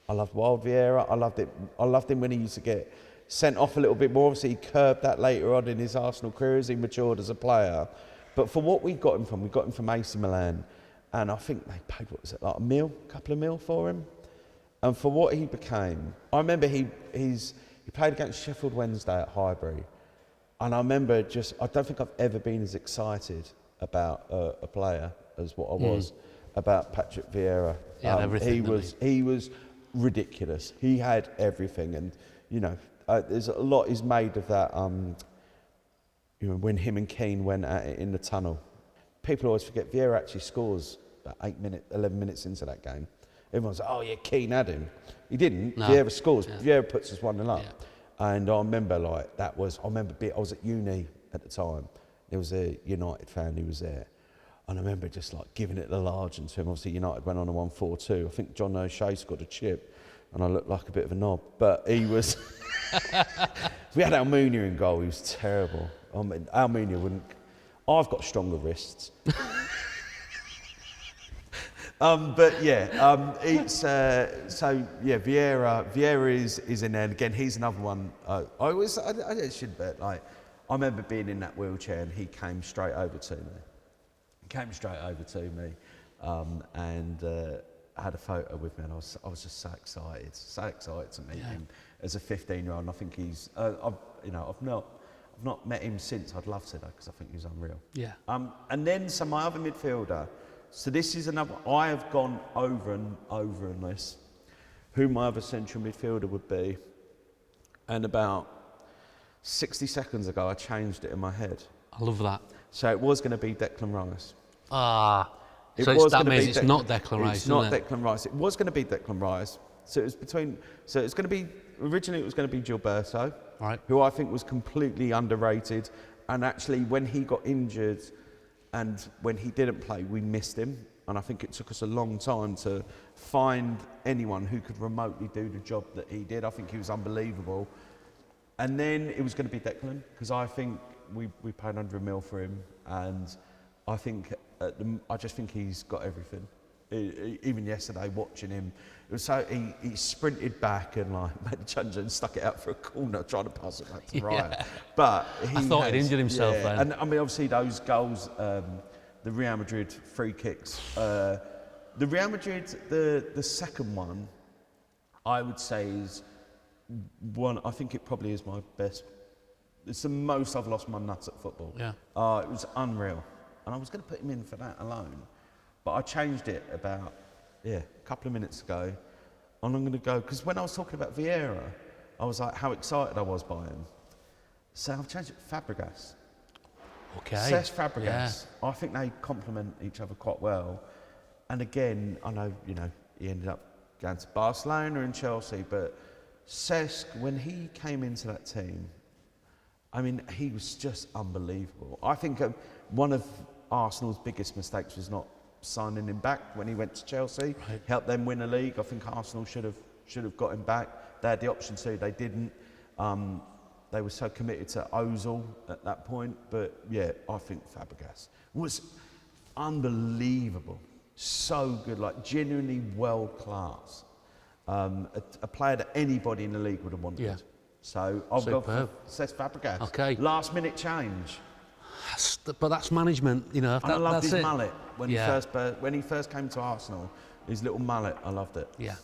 I loved him when he used to get sent off a little bit more. Obviously, he curbed that later on in his Arsenal career as he matured as a player. But for what we got him from AC Milan, and I think they paid, what was it, like a couple of mil for him. And for what he became, I remember he played against Sheffield Wednesday at Highbury, and I remember I don't think I've ever been as excited about a player as what I was about Patrick Vieira. He was ridiculous. He had everything, and there's a lot is made of that. When him and Keane went at it in the tunnel, people always forget Vieira actually scores about 11 minutes into that game. Everyone's like, "Oh yeah, Keane had him." He didn't. No. Vieira scores. Yeah. Vieira puts us 1-0 up, and I remember I was at uni at the time. There was a United fan who was there. And I remember just giving it the large and to him. Obviously, United went on a 1-4-2. I think John O'Shea scored a chip, and I looked like a bit of a knob. But he was. We had Almunia in goal. He was terrible. I mean, Almunia wouldn't. I've got stronger wrists. Vieira is in there. And again, he's another one. I should bet. I remember being in that wheelchair, and he came straight over to me. And had a photo with me, and I was just so excited to meet him as a 15-year-old. And I think he's, I've not met him since. I'd love to though, because I think he's unreal. Yeah. And then my other midfielder. So this is another. I have gone over on this. Who my other central midfielder would be, and about 60 seconds ago, I changed it in my head. I love that. So it was going to be Declan Rice. That means it's not Declan Rice. It's not Declan Rice. It was going to be Declan Rice. So it was between. So it's going to be. Originally, it was going to be Gilberto, right, who I think was completely underrated. And actually, when he got injured, and when he didn't play, we missed him. And I think it took us a long time to find anyone who could remotely do the job that he did. I think he was unbelievable. And then it was going to be Declan, because I think we paid 100 mil for him, and I think I just think he's got everything. Even yesterday, watching him, it was so he sprinted back and made a change and stuck it out for a corner, trying to pass it back to Ryan. But I thought he'd injured himself then. And I mean, obviously those goals, the Real Madrid free kicks, the Real Madrid, the second one, I would say is one. I think it probably is my best. It's the most I've lost my nuts at football. Yeah. It was unreal. And I was going to put him in for that alone. But I changed it about a couple of minutes ago, and I'm going to go, because when I was talking about Vieira, I was like, how excited I was by him. So I've changed it to Fabregas. Okay. Cesc Fabregas. I think they complement each other quite well. And again, I know, he ended up going to Barcelona and Chelsea, but Cesc, when he came into that team, I mean, he was just unbelievable. I think one of Arsenal's biggest mistakes was not signing him back when he went to Chelsea. Right. Helped them win a league. I think Arsenal should have got him back. They had the option to, they didn't. They were so committed to Ozil at that point. But yeah, I think Fabregas was unbelievable. So good, like genuinely world class. A player that anybody in the league would have wanted. Yeah. So I'll go for Cesc Fabregas. Okay. Last minute change. But that's management, And I loved his mullet when he first came to Arsenal. His little mullet, I loved it. Yeah,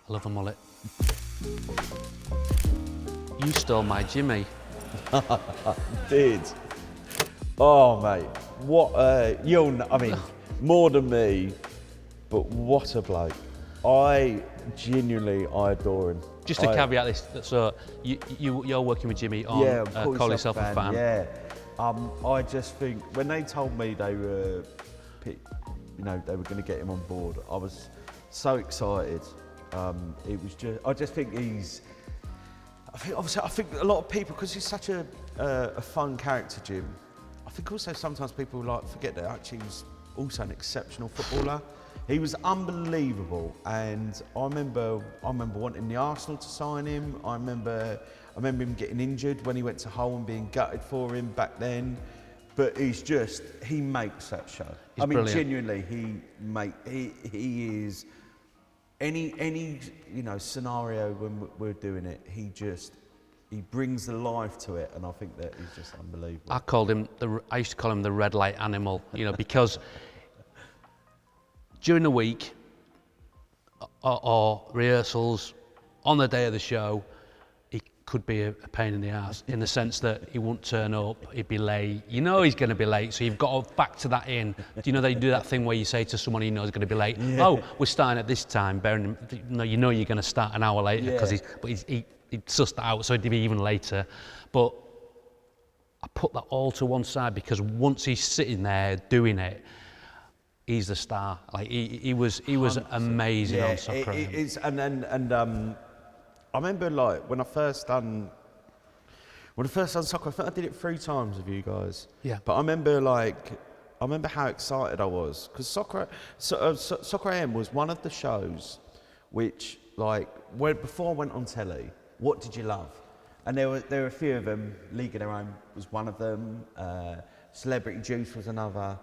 I love a mullet. You stole my Jimmy. I did. Oh mate, what? I mean, more than me, but what a bloke. I adore him. Just to caveat this, so you're working with Jimmy on Call Yourself a Fan. Yeah. I just think when they told me they were, they were going to get him on board, I was so excited. It was just, I just think he's. I think a lot of people, because he's such a fun character, Jim. I think also sometimes people forget that actually he was also an exceptional footballer. He was unbelievable, and I remember wanting the Arsenal to sign him. I remember him getting injured when he went to Hull and being gutted for him back then. But he makes that show. He's brilliant. Genuinely, he is any scenario when we're doing it, he brings the life to it, and I think that he's just unbelievable. I used to call him the red light animal, because during the week or rehearsals, on the day of the show, he could be a pain in the ass in the sense that he won't turn up, he'd be late. He's going to be late, so you've got to factor that in. They do that thing where you say to someone you know is going to be late, oh, we're you're going to start an hour later, because he sussed that out, so it'd be even later. But I put that all to one side, because once he's sitting there doing it, he's the star. He was amazing on Soccer AM. I remember when I first done Soccer, I think I did it 3 times with you guys. Yeah. But I remember how excited I was, because Soccer AM was one of the shows which, before I went on telly, what did you love? And there were a few of them. League of Their Own was one of them. Celebrity Juice was another.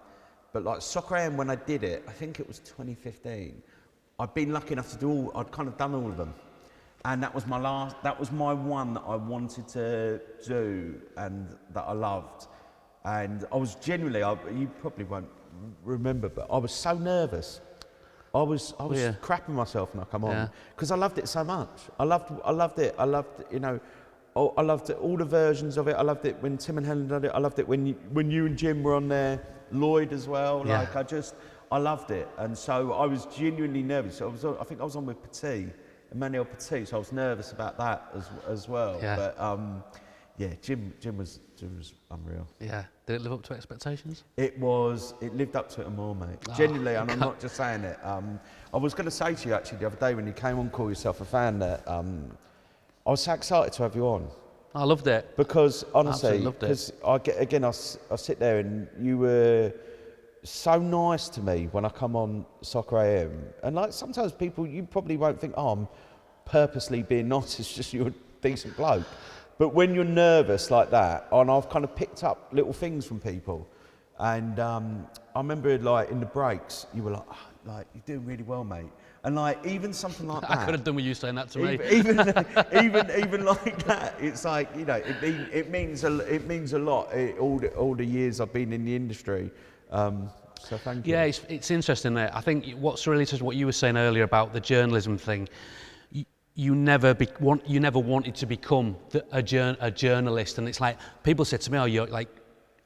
But Soccer AM, when I did it, I think it was 2015. I'd been lucky enough to I'd kind of done all of them. And that was my one that I wanted to do and that I loved. And I was genuinely, you probably won't remember, but I was so nervous. I was crapping myself when I come on, because I loved it so much. I loved it. I loved, I loved all the versions of it. I loved it when Tim and Helen did it. I loved it when you and Jim were on there. Lloyd as well. I loved it, and so I was genuinely nervous. So I think I was on with Emmanuel Petit, so I was nervous about that as well. Yeah. But Jim was unreal. Yeah. Did it live up to expectations? It lived up to it and more, mate. Genuinely, and I'm not just saying it. I was going to say to you actually the other day when you came on Call Yourself a Fan that I was so excited to have you on. I loved it. Because honestly, because I sit there and you were so nice to me when I come on Soccer AM. And sometimes people, you probably won't think, I'm purposely being nice, it's just you're a decent bloke. But when you're nervous like that, and I've kind of picked up little things from people, and I remember in the breaks, you were like, you're doing really well, mate. And even something like that. I could have done with you saying that to me. Even like that, it's it means a lot. All the years I've been in the industry. So thank you. Yeah, it's interesting there. I think what's really interesting, what you were saying earlier about the journalism thing. You never wanted to become a journalist, and it's like people said to me, "Oh,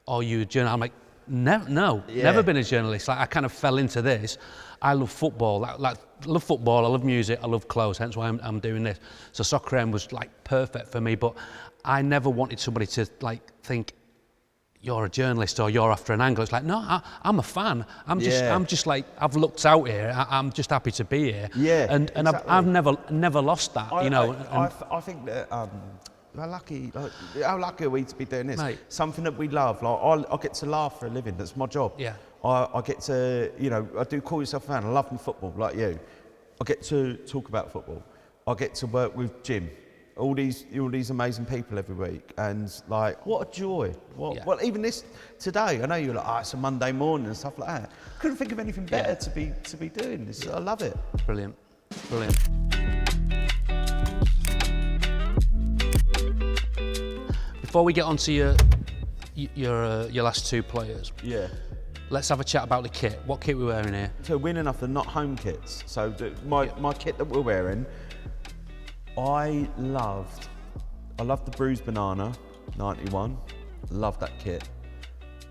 are you a journalist?" I'm like, Never been a journalist. Like, I kind of fell into this. I love football. I love football. I love music. I love clothes. Hence why I'm doing this. So Soccer AM was like perfect for me. But I never wanted somebody to like think you're a journalist or you're after an angle. It's like, no, I'm a fan. I'm just like, I've looked out here. I'm just happy to be here. Yeah, and exactly. I've never lost that. I think that. How lucky are we to be doing this? Mate. Something that we love. Like I get to laugh for a living. That's my job. Yeah. I get to, I do call myself a fan. I love my football, like you. I get to talk about football. I get to work with Jim. All these amazing people every week, and like, what a joy! Well, even this today. I know you're like, it's a Monday morning and stuff like that. Couldn't think of anything better to be doing this. I love it. Brilliant. Before we get on to your last two players, let's have a chat about the kit. What kit we're wearing here? So we're enough, they're not home kits. So my kit that we're wearing, I loved the Bruised Banana 91. Love that kit,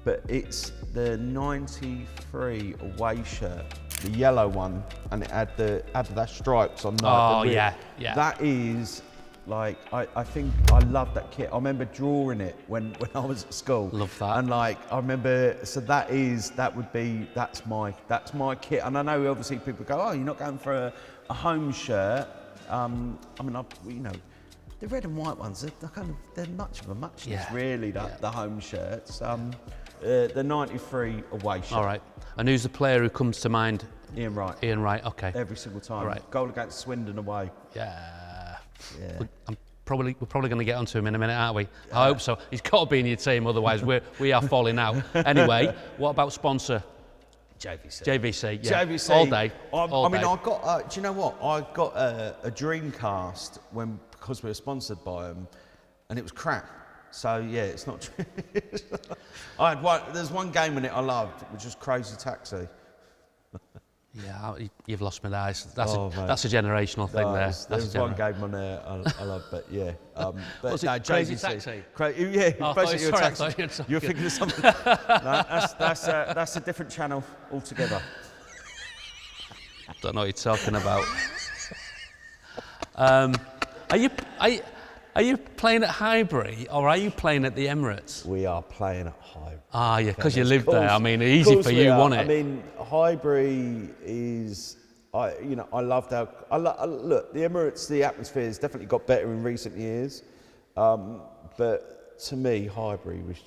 but it's the 93 away shirt, the yellow one, and it had the stripes on. Yeah. That is. Like, I think I love that kit. I remember drawing it when I was at school. Love that. And like, I remember, so that's my kit. And I know obviously people go, oh, you're not going for a home shirt. I mean, the red and white ones, they're much of a muchness, really, the home shirts. The 93 away shirt. All right. And who's the player who comes to mind? Ian Wright. Okay. Every single time. All right. Goal against Swindon away. Yeah. We're probably going to get onto him in a minute, aren't we? Yeah. I hope so. He's got to be in your team, otherwise we are falling out. Anyway, what about sponsor? JVC, yeah. JVC. All day. I got. Do you know what? I got a Dreamcast because we were sponsored by them, and it was crap. So yeah, it's not true. There's one game in it I loved, which was Crazy Taxi. Yeah, you've lost my eyes. That's a generational thing there. There's one game on there I love, but yeah. Was it Crazy Taxi? Basically you're a taxi. You're thinking of something. No, that's a different channel altogether. Don't know what you're talking about. Are you playing at Highbury or are you playing at the Emirates? We are playing at Highbury. Ah, yeah, because you live there. I mean, easy for you, wasn't it? I mean, Highbury is. I loved how. Look, the Emirates, the atmosphere has definitely got better in recent years, but to me, Highbury was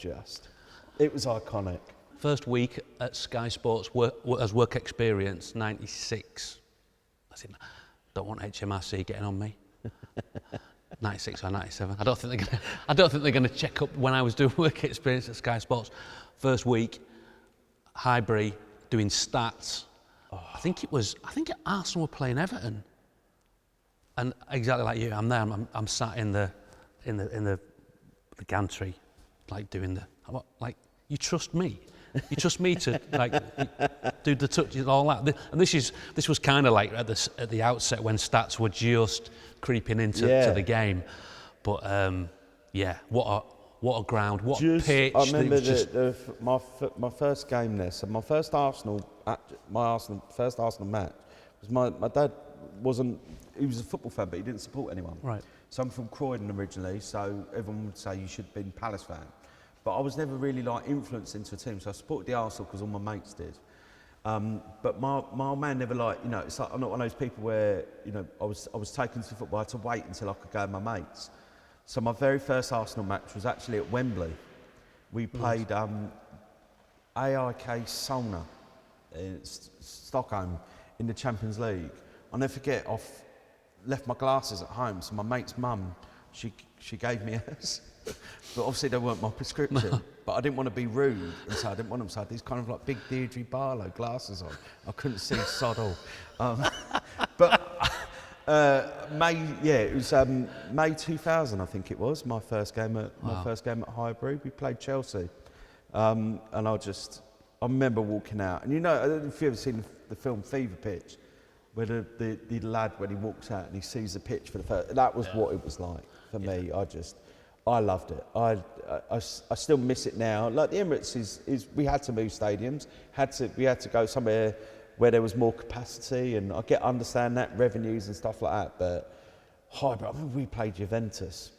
it was iconic. First week at Sky Sports as work experience, 96. I said, don't want HMRC getting on me. 96 or 97. I don't think they're going to check up when I was doing work experience at Sky Sports. First week, Highbury doing stats. I think Arsenal were playing Everton, and exactly like you, I'm there. I'm sat in the gantry, like doing you trust me. You trust me to do the touches and all that. And this was kind of like at the outset when stats were just creeping into the game. But what a ground, what a pitch. I remember my first game there. So my first Arsenal match was my dad he was a football fan, but he didn't support anyone. Right. So I'm from Croydon originally, so everyone would say you should have been Palace fan. But I was never really influenced into a team, so I supported the Arsenal because all my mates did. But my old man never it's like I'm not one of those people where I was taken to football. I had to wait until I could go with my mates. So my very first Arsenal match was actually at Wembley. We played AIK Solna in Stockholm in the Champions League. I'll never forget. I left my glasses at home, so my mate's mum she gave me hers. But obviously they weren't my prescription. But I didn't want to be rude, and so I didn't want them to have these kind of like big Deirdre Barlow glasses on. I couldn't see sod all. But it was May 2000, I think it was my first game at Highbury. We played Chelsea, and I remember walking out, and I don't know if you've ever seen the film Fever Pitch, where the lad when he walks out and he sees the pitch for the first. That was what it was like for me. I loved it. I still miss it now. Like the Emirates is we had to move stadiums. We had to go somewhere where there was more capacity, and I understand that revenues and stuff like that. But Highbury, I remember we played Juventus,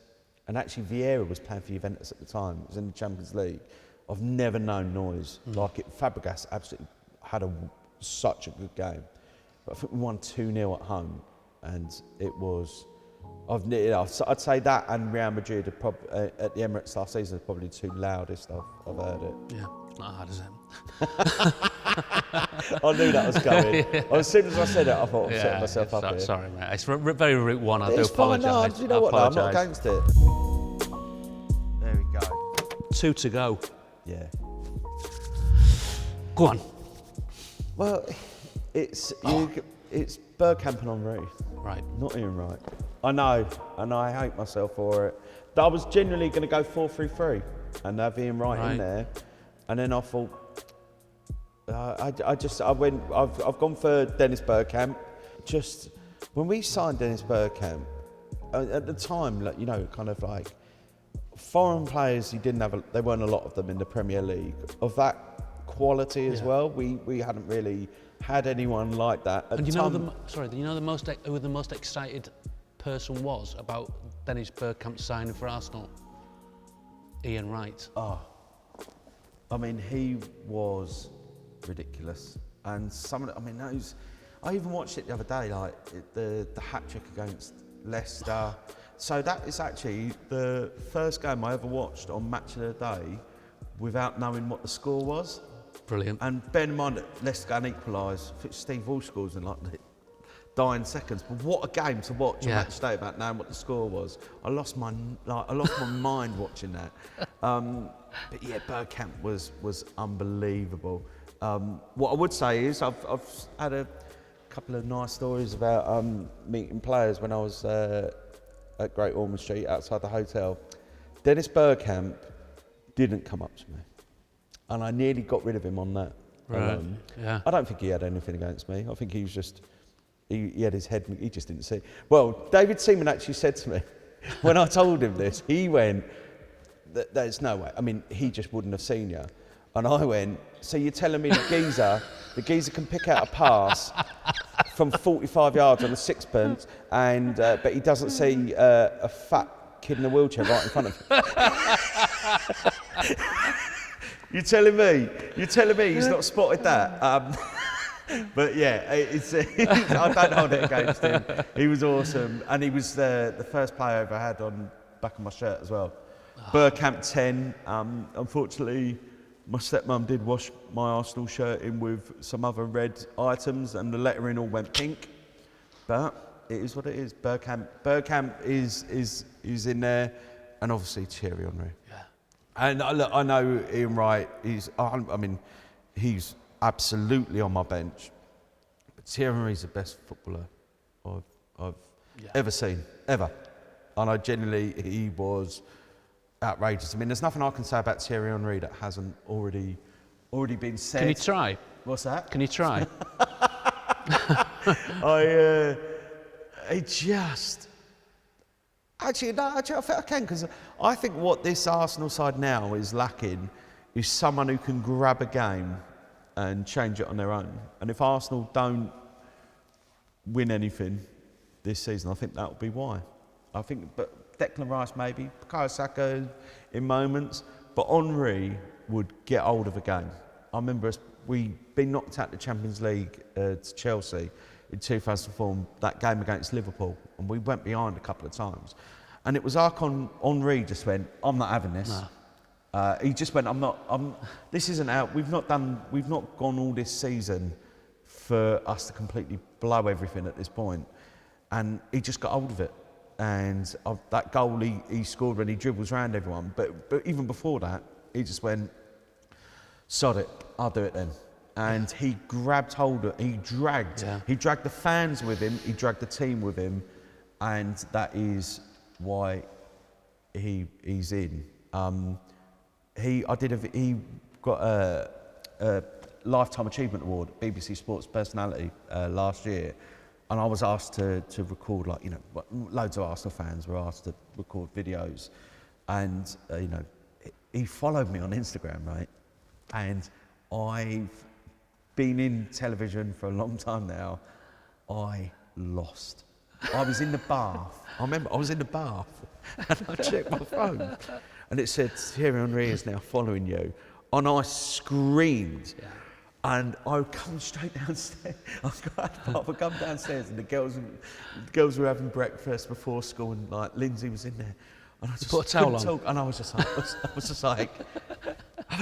and actually Vieira was playing for Juventus at the time. It was in the Champions League. I've never known noise like it. Fabregas absolutely had such a good game. But I think we won 2-0 at home, and it was. I'd say that and Real Madrid at the Emirates last season are probably the two loudest I've heard it. Yeah, it's not hard, is it? I knew that was coming. Yeah. As soon as I said it, I thought I'm setting myself up here. Sorry, mate. It's very Route 1. I do apologise. apologise. No, you know what? No, I'm not against it. There we go. 2 to go. Yeah. Go on. Well, it's Bergkamp and Henry. Right. Not Ian Wright. I know, and I hate myself for it. I was genuinely going to go 4-3-3 and have Ian Wright in there, and then I thought, I've gone for Dennis Bergkamp. Just when we signed Dennis Bergkamp, at the time, like, you know, kind of like foreign players, there weren't a lot of them in the Premier League of that quality as well. We hadn't really had anyone like that at and the time. Do you know who the most excited person was about Dennis Bergkamp signing for Arsenal? Ian Wright. Oh, I mean, he was ridiculous, and I even watched it the other day, like the hat trick against Leicester. So that is actually the first game I ever watched on Match of the Day without knowing what the score was. Brilliant. And bear in mind that Leicester got an equalise. I think Steve Wall scores in like the dying seconds. But what a game to watch on Match Day about knowing what the score was. I lost my mind watching that. But yeah, Bergkamp was unbelievable. What I would say is I've had a couple of nice stories about meeting players when I was at Great Ormond Street outside the hotel. Dennis Bergkamp didn't come up to me, and I nearly got rid of him on that. Right. Yeah. I don't think he had anything against me. I think he was just he had his head. He just didn't see. Well, David Seaman actually said to me when I told him this, he went, "There's no way. I mean, he just wouldn't have seen you." And I went, "So you're telling me the geezer can pick out a pass from 45 yards on a sixpence, and but he doesn't see a fat kid in a wheelchair right in front of him." You're telling me he's not spotted that? But yeah, I don't hold it against him. He was awesome, and he was the first player I ever had on back of my shirt as well. Bergkamp 10. Unfortunately, my stepmum did wash my Arsenal shirt in with some other red items, and the lettering all went pink. But it is what it is. Bergkamp is in there, and obviously Thierry Henry. Yeah. And look, I know Ian Wright. He's absolutely on my bench. But Thierry Henry's the best footballer I've ever seen, ever. And I genuinely, he was outrageous. I mean, there's nothing I can say about Thierry Henry that hasn't already been said. Can you try? What's that? Can you try? Actually, I think I can, because I think what this Arsenal side now is lacking is someone who can grab a game and change it on their own. And if Arsenal don't win anything this season, I think that will be why. I think, but Declan Rice maybe, Bukayo Saka in moments, but Henry would get hold of a game. I remember we'd been knocked out the Champions League to Chelsea in 2004, that game against Liverpool, and we went behind a couple of times. And it was Henry just went, "I'm not having this." No. He just went, this isn't out. We've not gone all this season for us to completely blow everything at this point. And he just got hold of it. And that goal he scored when he dribbles around everyone. But even before that, he just went, "Sod it, I'll do it then." And he grabbed hold of it, he dragged the fans with him, he dragged the team with him, and that is why he's in. He got a Lifetime Achievement Award, BBC Sports Personality last year, and I was asked to record, loads of Arsenal fans were asked to record videos And, he followed me on Instagram, right? And I've been in television for a long time now. I lost. I was in the bath. I remember I was in the bath and I checked my phone and it said, Thierry Henry is now following you. And I screamed. Yeah. And I come straight downstairs. I come downstairs and the girls were having breakfast before school and like Lindsay was in there. And I just put a towel on. Talk, and I was just like, have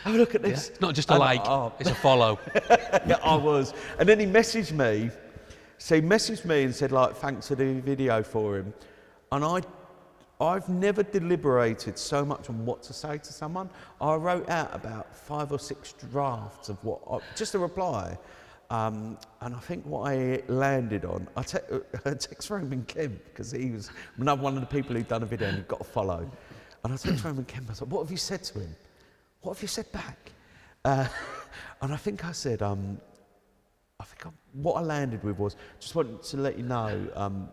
a look at this. Yeah. It's not just a like, it's a follow. Yeah, I was. And then he messaged me. So he messaged me and said, like, thanks for the video for him. And I've never deliberated so much on what to say to someone. I wrote out about 5 or 6 drafts of just a reply. And I think what I landed on, I text Roman Kemp, because he was another one of the people who'd done a video and he'd got a follow. And I text Roman Kemp, I said, what have you said to him? What have you said back? And I think I said, what I landed with was, just wanted to let you know,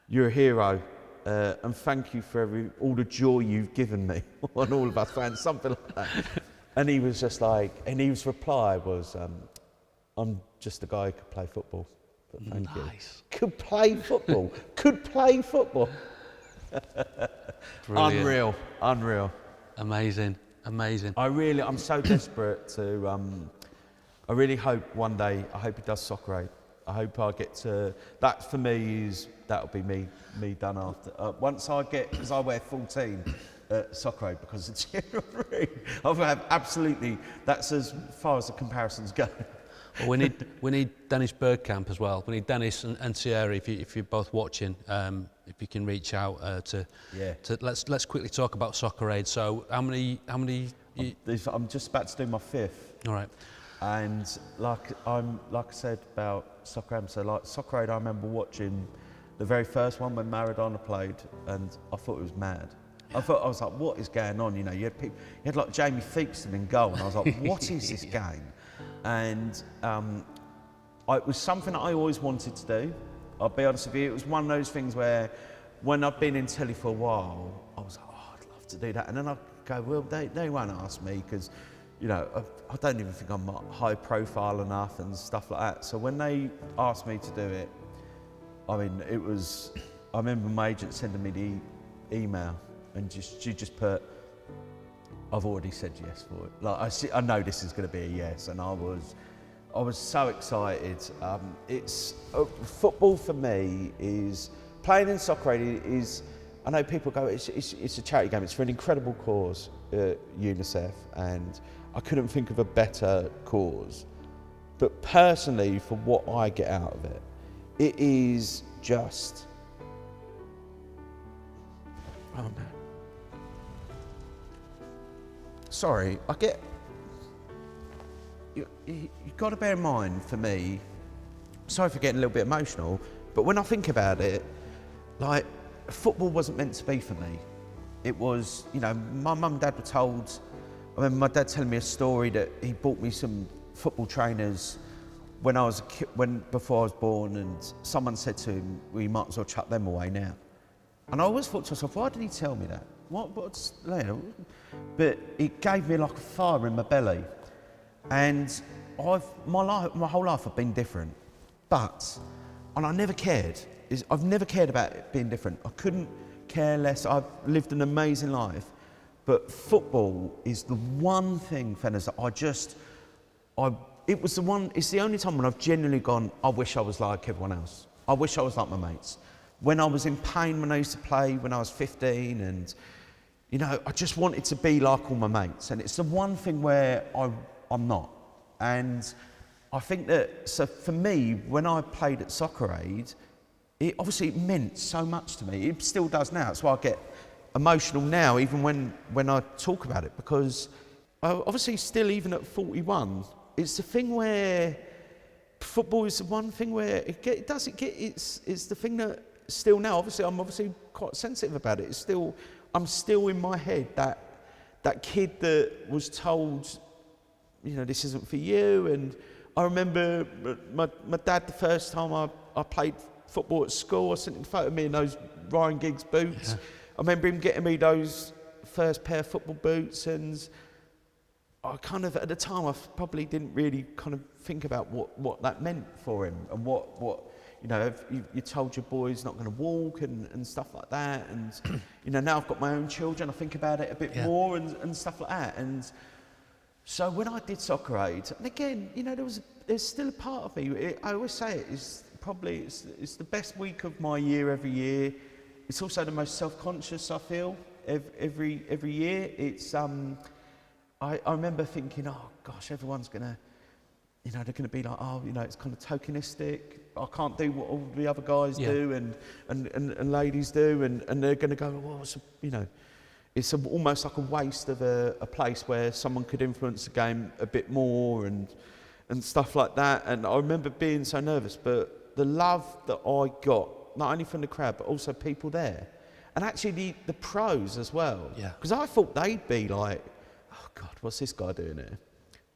you're a hero, and thank you for all the joy you've given me, and all of us fans, something like that. And he was just like, and his reply was, I'm just a guy who could play football, but thank you. Could play football, could play football. Unreal. Amazing. I'm so desperate to, I really hope one day, I hope he does Soccer Aid. I hope I get to, that for me that'll be me done after. Once I get, because I wear 14 at Soccer Aid because it's Thierry. I have absolutely, that's as far as the comparisons go. Well, we need Dennis Bergkamp as well. We need Dennis and Thierry, if you're both watching, if you can reach out to let's quickly talk about Soccer Aid. So how many I'm just about to do my 5th. All right. And like I said about Soccer Aid, so like Soccer Aid, I remember watching the very first one when Maradona played, and I thought it was mad. Yeah. I was like, what is going on? You know, you had like Jamie Theakston in goal, and I was like, what is this game? And it was something that I always wanted to do. I'll be honest with you, it was one of those things where when I've been in telly for a while, I was like, oh, I'd love to do that. And then I go, well, they won't ask me because, you know, I don't even think I'm high profile enough and stuff like that. So when they asked me to do it, I mean, I remember my agent sending me the email and she just put, I've already said yes for it. Like I know this is going to be a yes, and I was so excited. Football for me is playing in Soccer Aid is. I know people go, it's a charity game. It's for an incredible cause, UNICEF, and I couldn't think of a better cause. But personally, for what I get out of it, it is just. Oh no. Sorry, you've got to bear in mind, for me, sorry for getting a little bit emotional, but when I think about it, like, football wasn't meant to be for me. It was, you know, my mum and dad were told, I remember my dad telling me a story that he bought me some football trainers when I was a kid, before I was born, and someone said to him, well, you might as well chuck them away now. And I always thought to myself, why did he tell me that? What's, you know? But it gave me like a fire in my belly. And my whole life I've been different. And I never cared. I've never cared about it being different. I couldn't care less. I've lived an amazing life. But football is the one thing, Fenners, that it's the only time when I've genuinely gone, I wish I was like everyone else. I wish I was like my mates. When I was in pain when I used to play, when I was 15, and you know, I just wanted to be like all my mates, and it's the one thing where I'm not. And I think that, so for me, when I played at Soccer Aid, it meant so much to me. It still does now. That's why I get emotional now, even when I talk about it, because obviously still, even at 41, it's the thing where football is the one thing where it's the thing that still now, I'm quite sensitive about it. I'm still in my head that kid that was told, you know, this isn't for you. And I remember my dad, the first time I played football at school, I sent him a photo of me in those Ryan Giggs boots. remember him getting me those first pair of football boots, and I kind of, at the time, I probably didn't really kind of think about what that meant for him, and what you know, if you told your boy's not going to walk and stuff like that, and you know, now I've got my own children, I think about it a bit more and stuff like that. And so when I did Soccer Aid, and again, you know, there's still a part of me. I always say it's the best week of my year every year. It's also the most self-conscious I feel every year. It's I remember thinking, oh gosh, everyone's gonna, you know, they're gonna be like, oh, you know, it's kind of tokenistic. I can't do what all the other guys do and ladies do, and they're gonna go, well, you know, it's almost like a waste of a place where someone could influence the game a bit more and stuff like that. And I remember being so nervous, but the love that I got, not only from the crowd, but also people there, and actually the pros as well. Yeah. Because I thought they'd be like, oh God, what's this guy doing here?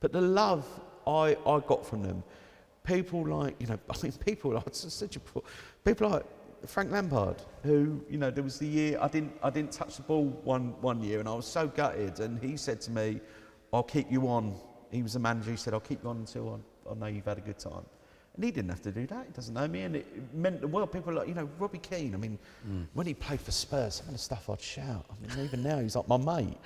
But the love I got from them, people like, you know, I mean, people like people like Frank Lampard, who, you know, there was the year I didn't touch the ball one year, and I was so gutted, and he said to me, I'll keep you on. He was the manager. He said, I'll keep you on until I know you've had a good time. And he didn't have to do that. He doesn't know me, and it meant the world. People like, you know, Robbie Keane. I mean, when he played for Spurs, some of the stuff I'd shout. I mean, even now he's like my mate.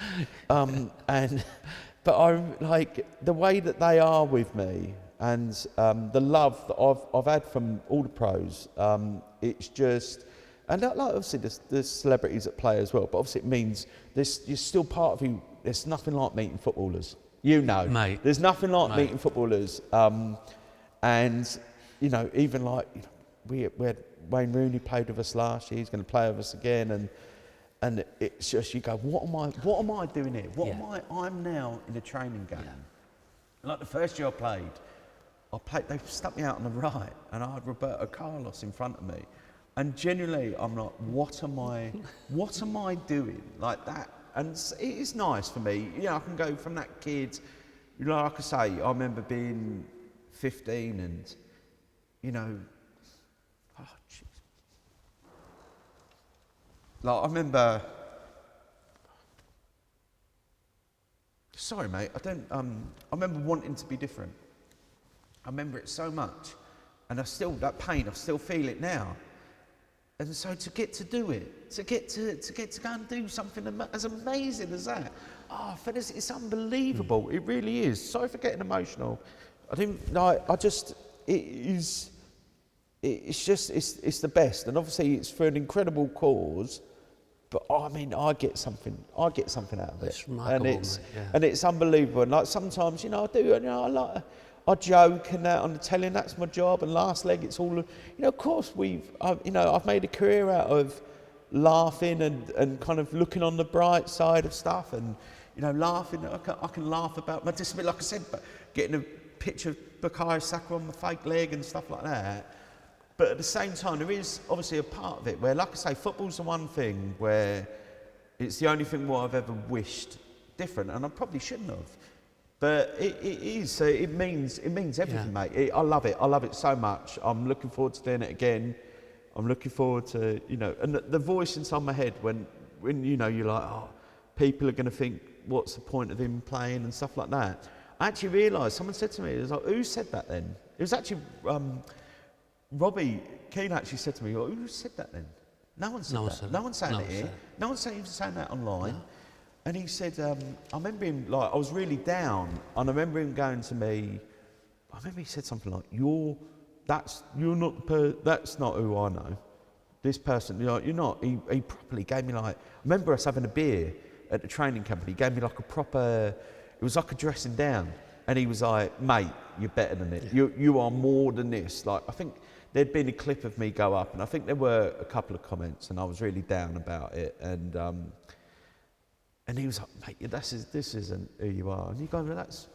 But I like the way that they are with me, and the love that I've had from all the pros. It's just, and like obviously there's celebrities that play as well. But obviously it means you're still part of you. There's nothing like meeting footballers. You know, mate. There's nothing like meeting footballers. And, you know, even like, you know, we had Wayne Rooney played with us last year, he's going to play with us again, and it's just, you go, what am I doing here? I'm now in a training game. Yeah. Like the first year I played, they stuck me out on the right, and I had Roberto Carlos in front of me. And genuinely, I'm like, what am I doing? Like that. And it is nice for me. You know, I can go from that kid, you know, like I say, I remember being 15 and, you know, oh jeez. Like I remember, sorry mate, I remember wanting to be different. I remember it so much, and that pain, I still feel it now. And so to get to do it, to get to go and do something as amazing as that, oh, Fenners, it's unbelievable. It really is. Sorry for getting emotional. It's the best, and obviously it's for an incredible cause. But I mean, I get something out of it, it's remarkable, and it's unbelievable. And like sometimes, you know, I do, you know, I joke and that on the telly, and that's my job. And last leg, it's all, you know, of course I've made a career out of laughing and kind of looking on the bright side of stuff, and you know, laughing. I can laugh about my disability, like I said, but getting a picture of Bukayo Saka on my fake leg and stuff like that. But at the same time, there is obviously a part of it where, like I say, football's the one thing where it's the only thing what I've ever wished different, and I probably shouldn't have. But it is, so it means everything, mate. I love it so much. I'm looking forward to doing it again. I'm looking forward to, you know, and the voice inside my head when you know, you're like, oh, people are going to think, what's the point of him playing and stuff like that. I actually realised, someone said to me, it was like, who said that then? It was actually Robbie Keane actually said to me, well, who said that then? No one said that. No one's saying it here. No one's saying that online. No. And he said, I remember him, like, I was really down, and I remember him going to me, I remember he said something like, that's not who I know. This person, you're not. He properly gave me, like, I remember us having a beer at the training camp, he gave me like a proper, it was like a dressing down, and he was like, mate, you're better than it. Yeah. You are more than this. Like, I think there'd been a clip of me go up, and I think there were a couple of comments, and I was really down about it, and he was like, mate, this isn't who you are. And you go, well, that's,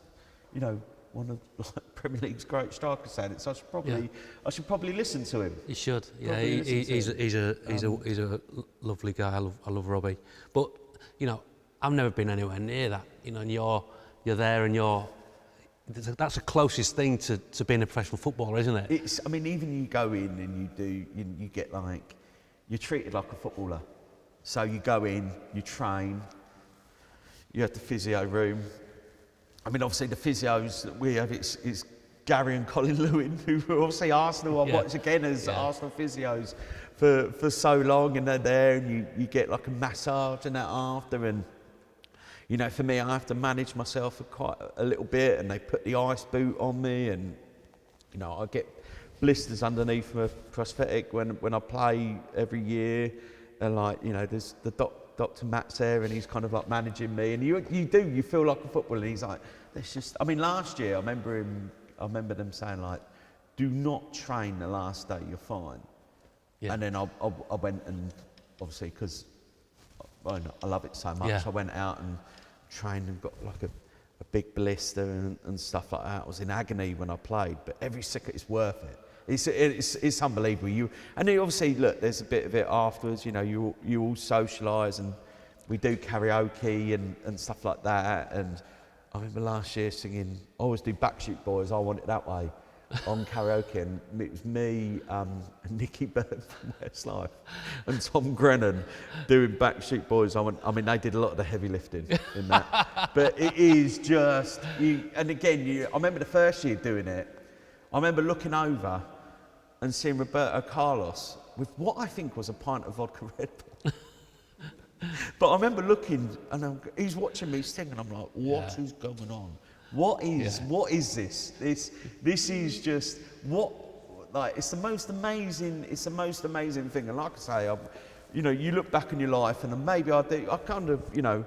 you know, one of like, Premier League's great strikers saying it, so I should probably listen to him. You should, yeah. He's a lovely guy. I love Robbie. But you know, I've never been anywhere near that. You know, and you're there, and that's the closest thing to being a professional footballer, isn't it? I mean, even you go in and you get like, you're treated like a footballer. So you go in, you train, you have the physio room. I mean, obviously the physios that we have, it's Gary and Colin Lewin, who were obviously Arsenal. I've watched again as Arsenal physios for so long, and they're there, and you get like a massage and that after, and you know, for me, I have to manage myself for quite a little bit, and they put the ice boot on me, and you know, I get blisters underneath my prosthetic when I play every year, and like, you know, there's the Dr. Matt's there, and he's kind of like managing me, and you feel like a footballer. And he's like, there's just, I mean, last year I remember them saying like, do not train the last day, you're fine. Yeah. And then I went, and obviously because I love it so much, I went out and trained and got like a big blister and stuff like that. I was in agony when I played, but every second it's worth it. It's unbelievable. And then obviously, look, there's a bit of it afterwards. You know, you all socialise, and we do karaoke and stuff like that. And I remember last year singing, I always do Backstreet Boys, I Want It That Way, on karaoke, and it was me and Nicky Bird from Westlife and Tom Grennan doing Backstreet Boys. I mean, they did a lot of the heavy lifting in that. But it is just, and again, I remember the first year doing it, I remember looking over and seeing Roberto Carlos with what I think was a pint of vodka Red Bull. But I remember looking, and he's watching me sing, and I'm like, what is going on? What is this? This is just it's the most amazing thing. And like I say, you know, you look back in your life, and maybe I kind of, you know,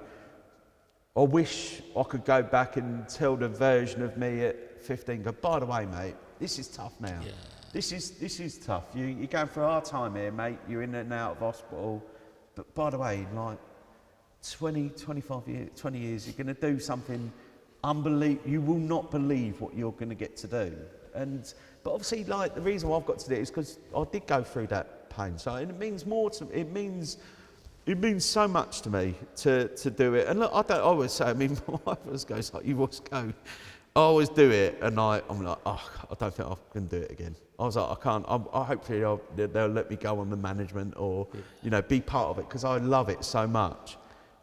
I wish I could go back and tell the version of me at 15, go, by the way, mate, this is tough now. Yeah. This is tough. You're going through a hard time here, mate. You're in and out of hospital. But by the way, like 20 years, you're going to do something unbelievable. You will not believe what you're going to get to do. But obviously, like, the reason why I've got to do it is because I did go through that pain. So it means more to me. It means so much to me to do it. And look, I always say, I mean, my wife always goes like, you always go. I always do it, and I'm like, oh, I don't think I can do it again. I was like, I can't. Hopefully they'll let me go on the management, or you know, be part of it, because I love it so much.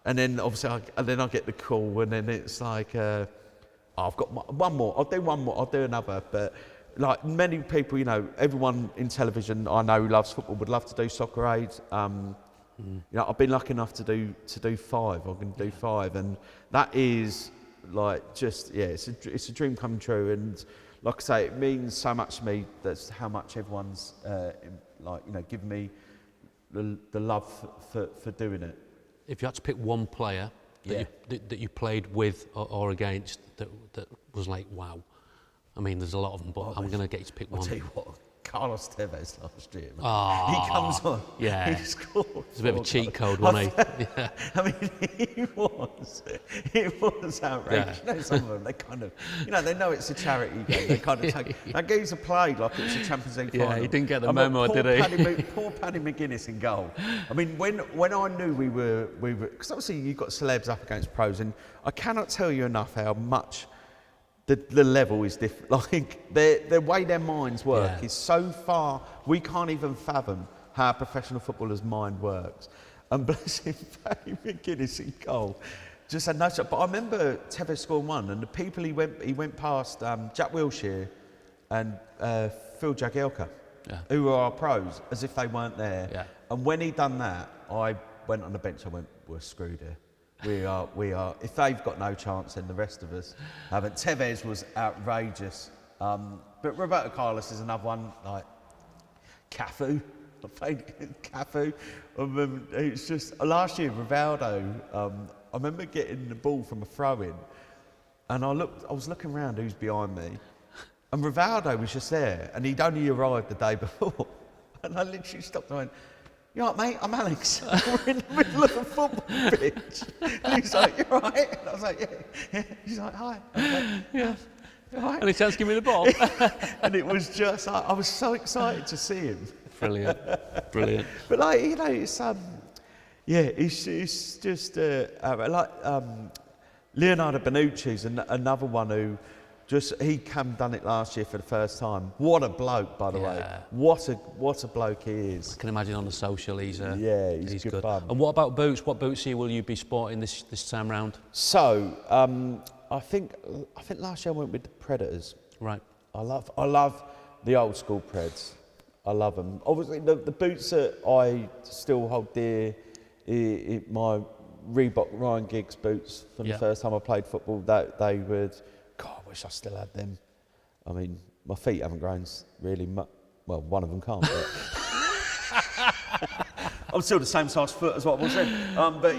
And then obviously, I get the call, and then it's like, I've got one more. I'll do one more. I'll do another. But like many people, you know, everyone in television I know who loves football would love to do soccer aids. You know, I've been lucky enough to do 5. I can do 5, and that is like just it's a dream come true. And like I say, it means so much to me. That's how much everyone's like, you know, given me the love for doing it. If you had to pick one player that you played with or against that was like, wow. I mean, there's a lot of them, but I'm going to get you to pick one. I'll tell you what, Carlos Tevez last year. Oh, he comes on, he scores. It's a bit of a cheat code, wasn't he? Yeah. I mean, it was outrageous. Yeah. You know, some of them, they kind of, you know, they know it's a charity game. They kind of take, that game's played like it's a Champions League final. Yeah, he didn't get the memo, did he? Poor Paddy McGuinness in goal. I mean, when I knew we were, because obviously you've got celebs up against pros, and I cannot tell you enough how much the level is different. Like, the way their minds work is so far, we can't even fathom how a professional footballer's mind works. And bless him, Paddy McGuinness in goal just had no shot. But I remember Tevez scoring one, and the people he went past, Jack Wilshere and Phil Jagielka, who were our pros, as if they weren't there. Yeah. And when he done that, I went on the bench, I went, we're screwed here. We are. If they've got no chance, then the rest of us haven't. Tevez was outrageous. But Roberto Carlos is another one, like Cafu. I played Cafu. It's just, last year, Rivaldo, I remember getting the ball from a throw-in, and I was looking around who's behind me, and Rivaldo was just there, and he'd only arrived the day before. And I literally stopped and went, "You all right, mate? I'm Alex. We're in the middle of a football pitch." And he's like, "You all right?" And I was like, yeah. He's like, "Hi." I was like, yeah. "All right?" Any chance to give me the ball? And it was just, I was so excited to see him. Brilliant. But like, you know, it's it's just like Leonardo Bonucci's another one who he done it last year for the first time. What a bloke, by the way. What a bloke he is. I can imagine on the social he's he's good fun. And what about boots? What boots will you be sporting this time round? So I think last year I went with the Predators. Right. I love the old school Preds. I love them. Obviously the boots that I still hold dear, my Reebok Ryan Giggs boots from the first time I played football. They would. God, I wish I still had them. I mean, my feet haven't grown really much. Well, one of them can't. But I'm still the same size foot as what I was then. But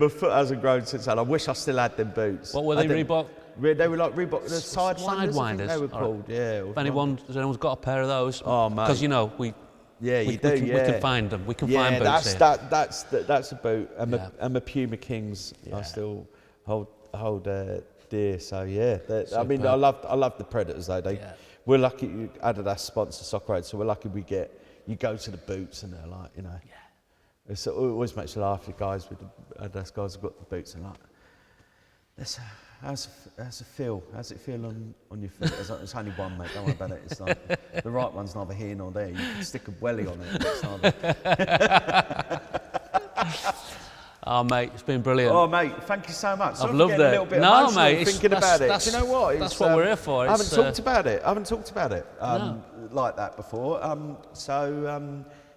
my foot hasn't grown since then. I wish I still had them boots. What were they, Reebok? They were like Reebok, the sidewinders. I think they were called. Right. If anyone's got a pair of those, oh mate, because we can find them. We can find boots that's a boot. And my Puma Kings, I still hold dear. So I mean, I love the Predators though. We're lucky Adidas sponsor Soccer Aid, so we're lucky you go to the boots and they're like, it always makes you laugh. The guys with the Adidas guys have got the boots and like, how's it feel? How's it feel on your feet? It's only one, mate. Don't worry about it. It's like the right one's neither here nor there. You can stick a welly on it. It's neither. Oh, mate, it's been brilliant. Oh, mate, thank you so much. I've loved it. A little bit emotional mate, thinking about it. Do you know what? That's what we're here for. I haven't talked about it. Like that before. I've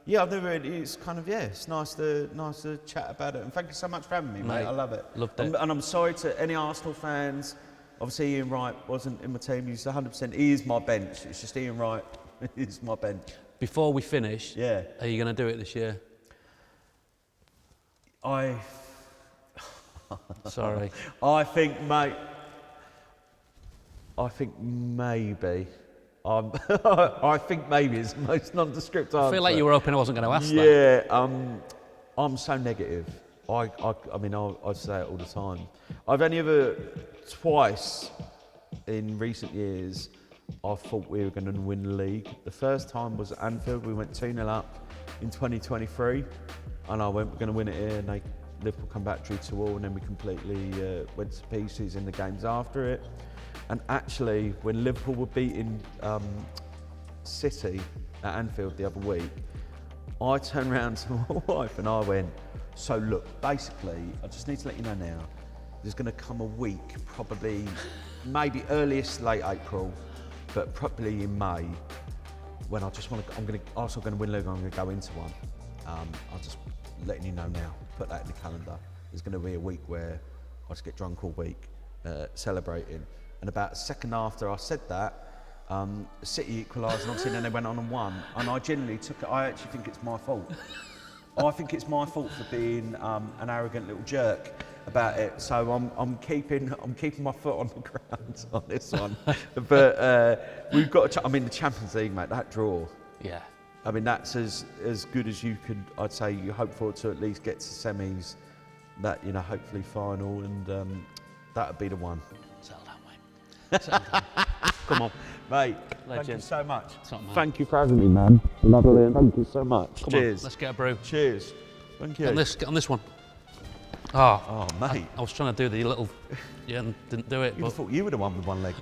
never really. It's kind of it's nice to chat about it. And thank you so much for having me, mate. I love it. Loved it. And I'm sorry to any Arsenal fans. Obviously, Ian Wright wasn't in my team. He's 100%. He is my bench. It's just Ian Wright is my bench. Before we finish, are you going to do it this year? Sorry. I think maybe. I think maybe it's the most nondescript answer. I feel like you were hoping I wasn't going to ask that. Yeah, I'm so negative. I mean, I say it all the time. I've only ever twice in recent years I thought we were going to win the league. The first time was at Anfield. We went 2-0 up in 2023, and I went, we're going to win it here, and Liverpool come back 3-2, and then we completely went to pieces in the games after it. And actually, when Liverpool were beating City at Anfield the other week, I turned around to my wife and I went, so look, basically, I just need to let you know now, there's going to come a week, probably, maybe earliest late April, but probably in May, when I just want to, Arsenal going to win the league, I'm going to go into one. I'm just letting you know now, put that in the calendar. There's going to be a week where I just get drunk all week, celebrating. And about a second after I said that, City equalised, and obviously then they went on and won. And I genuinely took it. I actually think it's my fault. I think it's my fault for being an arrogant little jerk about it. So I'm keeping my foot on the ground on this one. But we've got the Champions League, mate. That draw. Yeah. I mean, that's as good as you could. I'd say you hope for to at least get to semis. That hopefully final, and that would be the one. Settle down, mate. Settle down. Come on, mate. Legend. Thank you so much. Thank you for having me, man. Lovely. Thank you so much. Cheers. Let's get a brew. Cheers. Thank you. Get on this one. Oh, mate. I was trying to do the little, and didn't do it. I thought you were the one with one leg.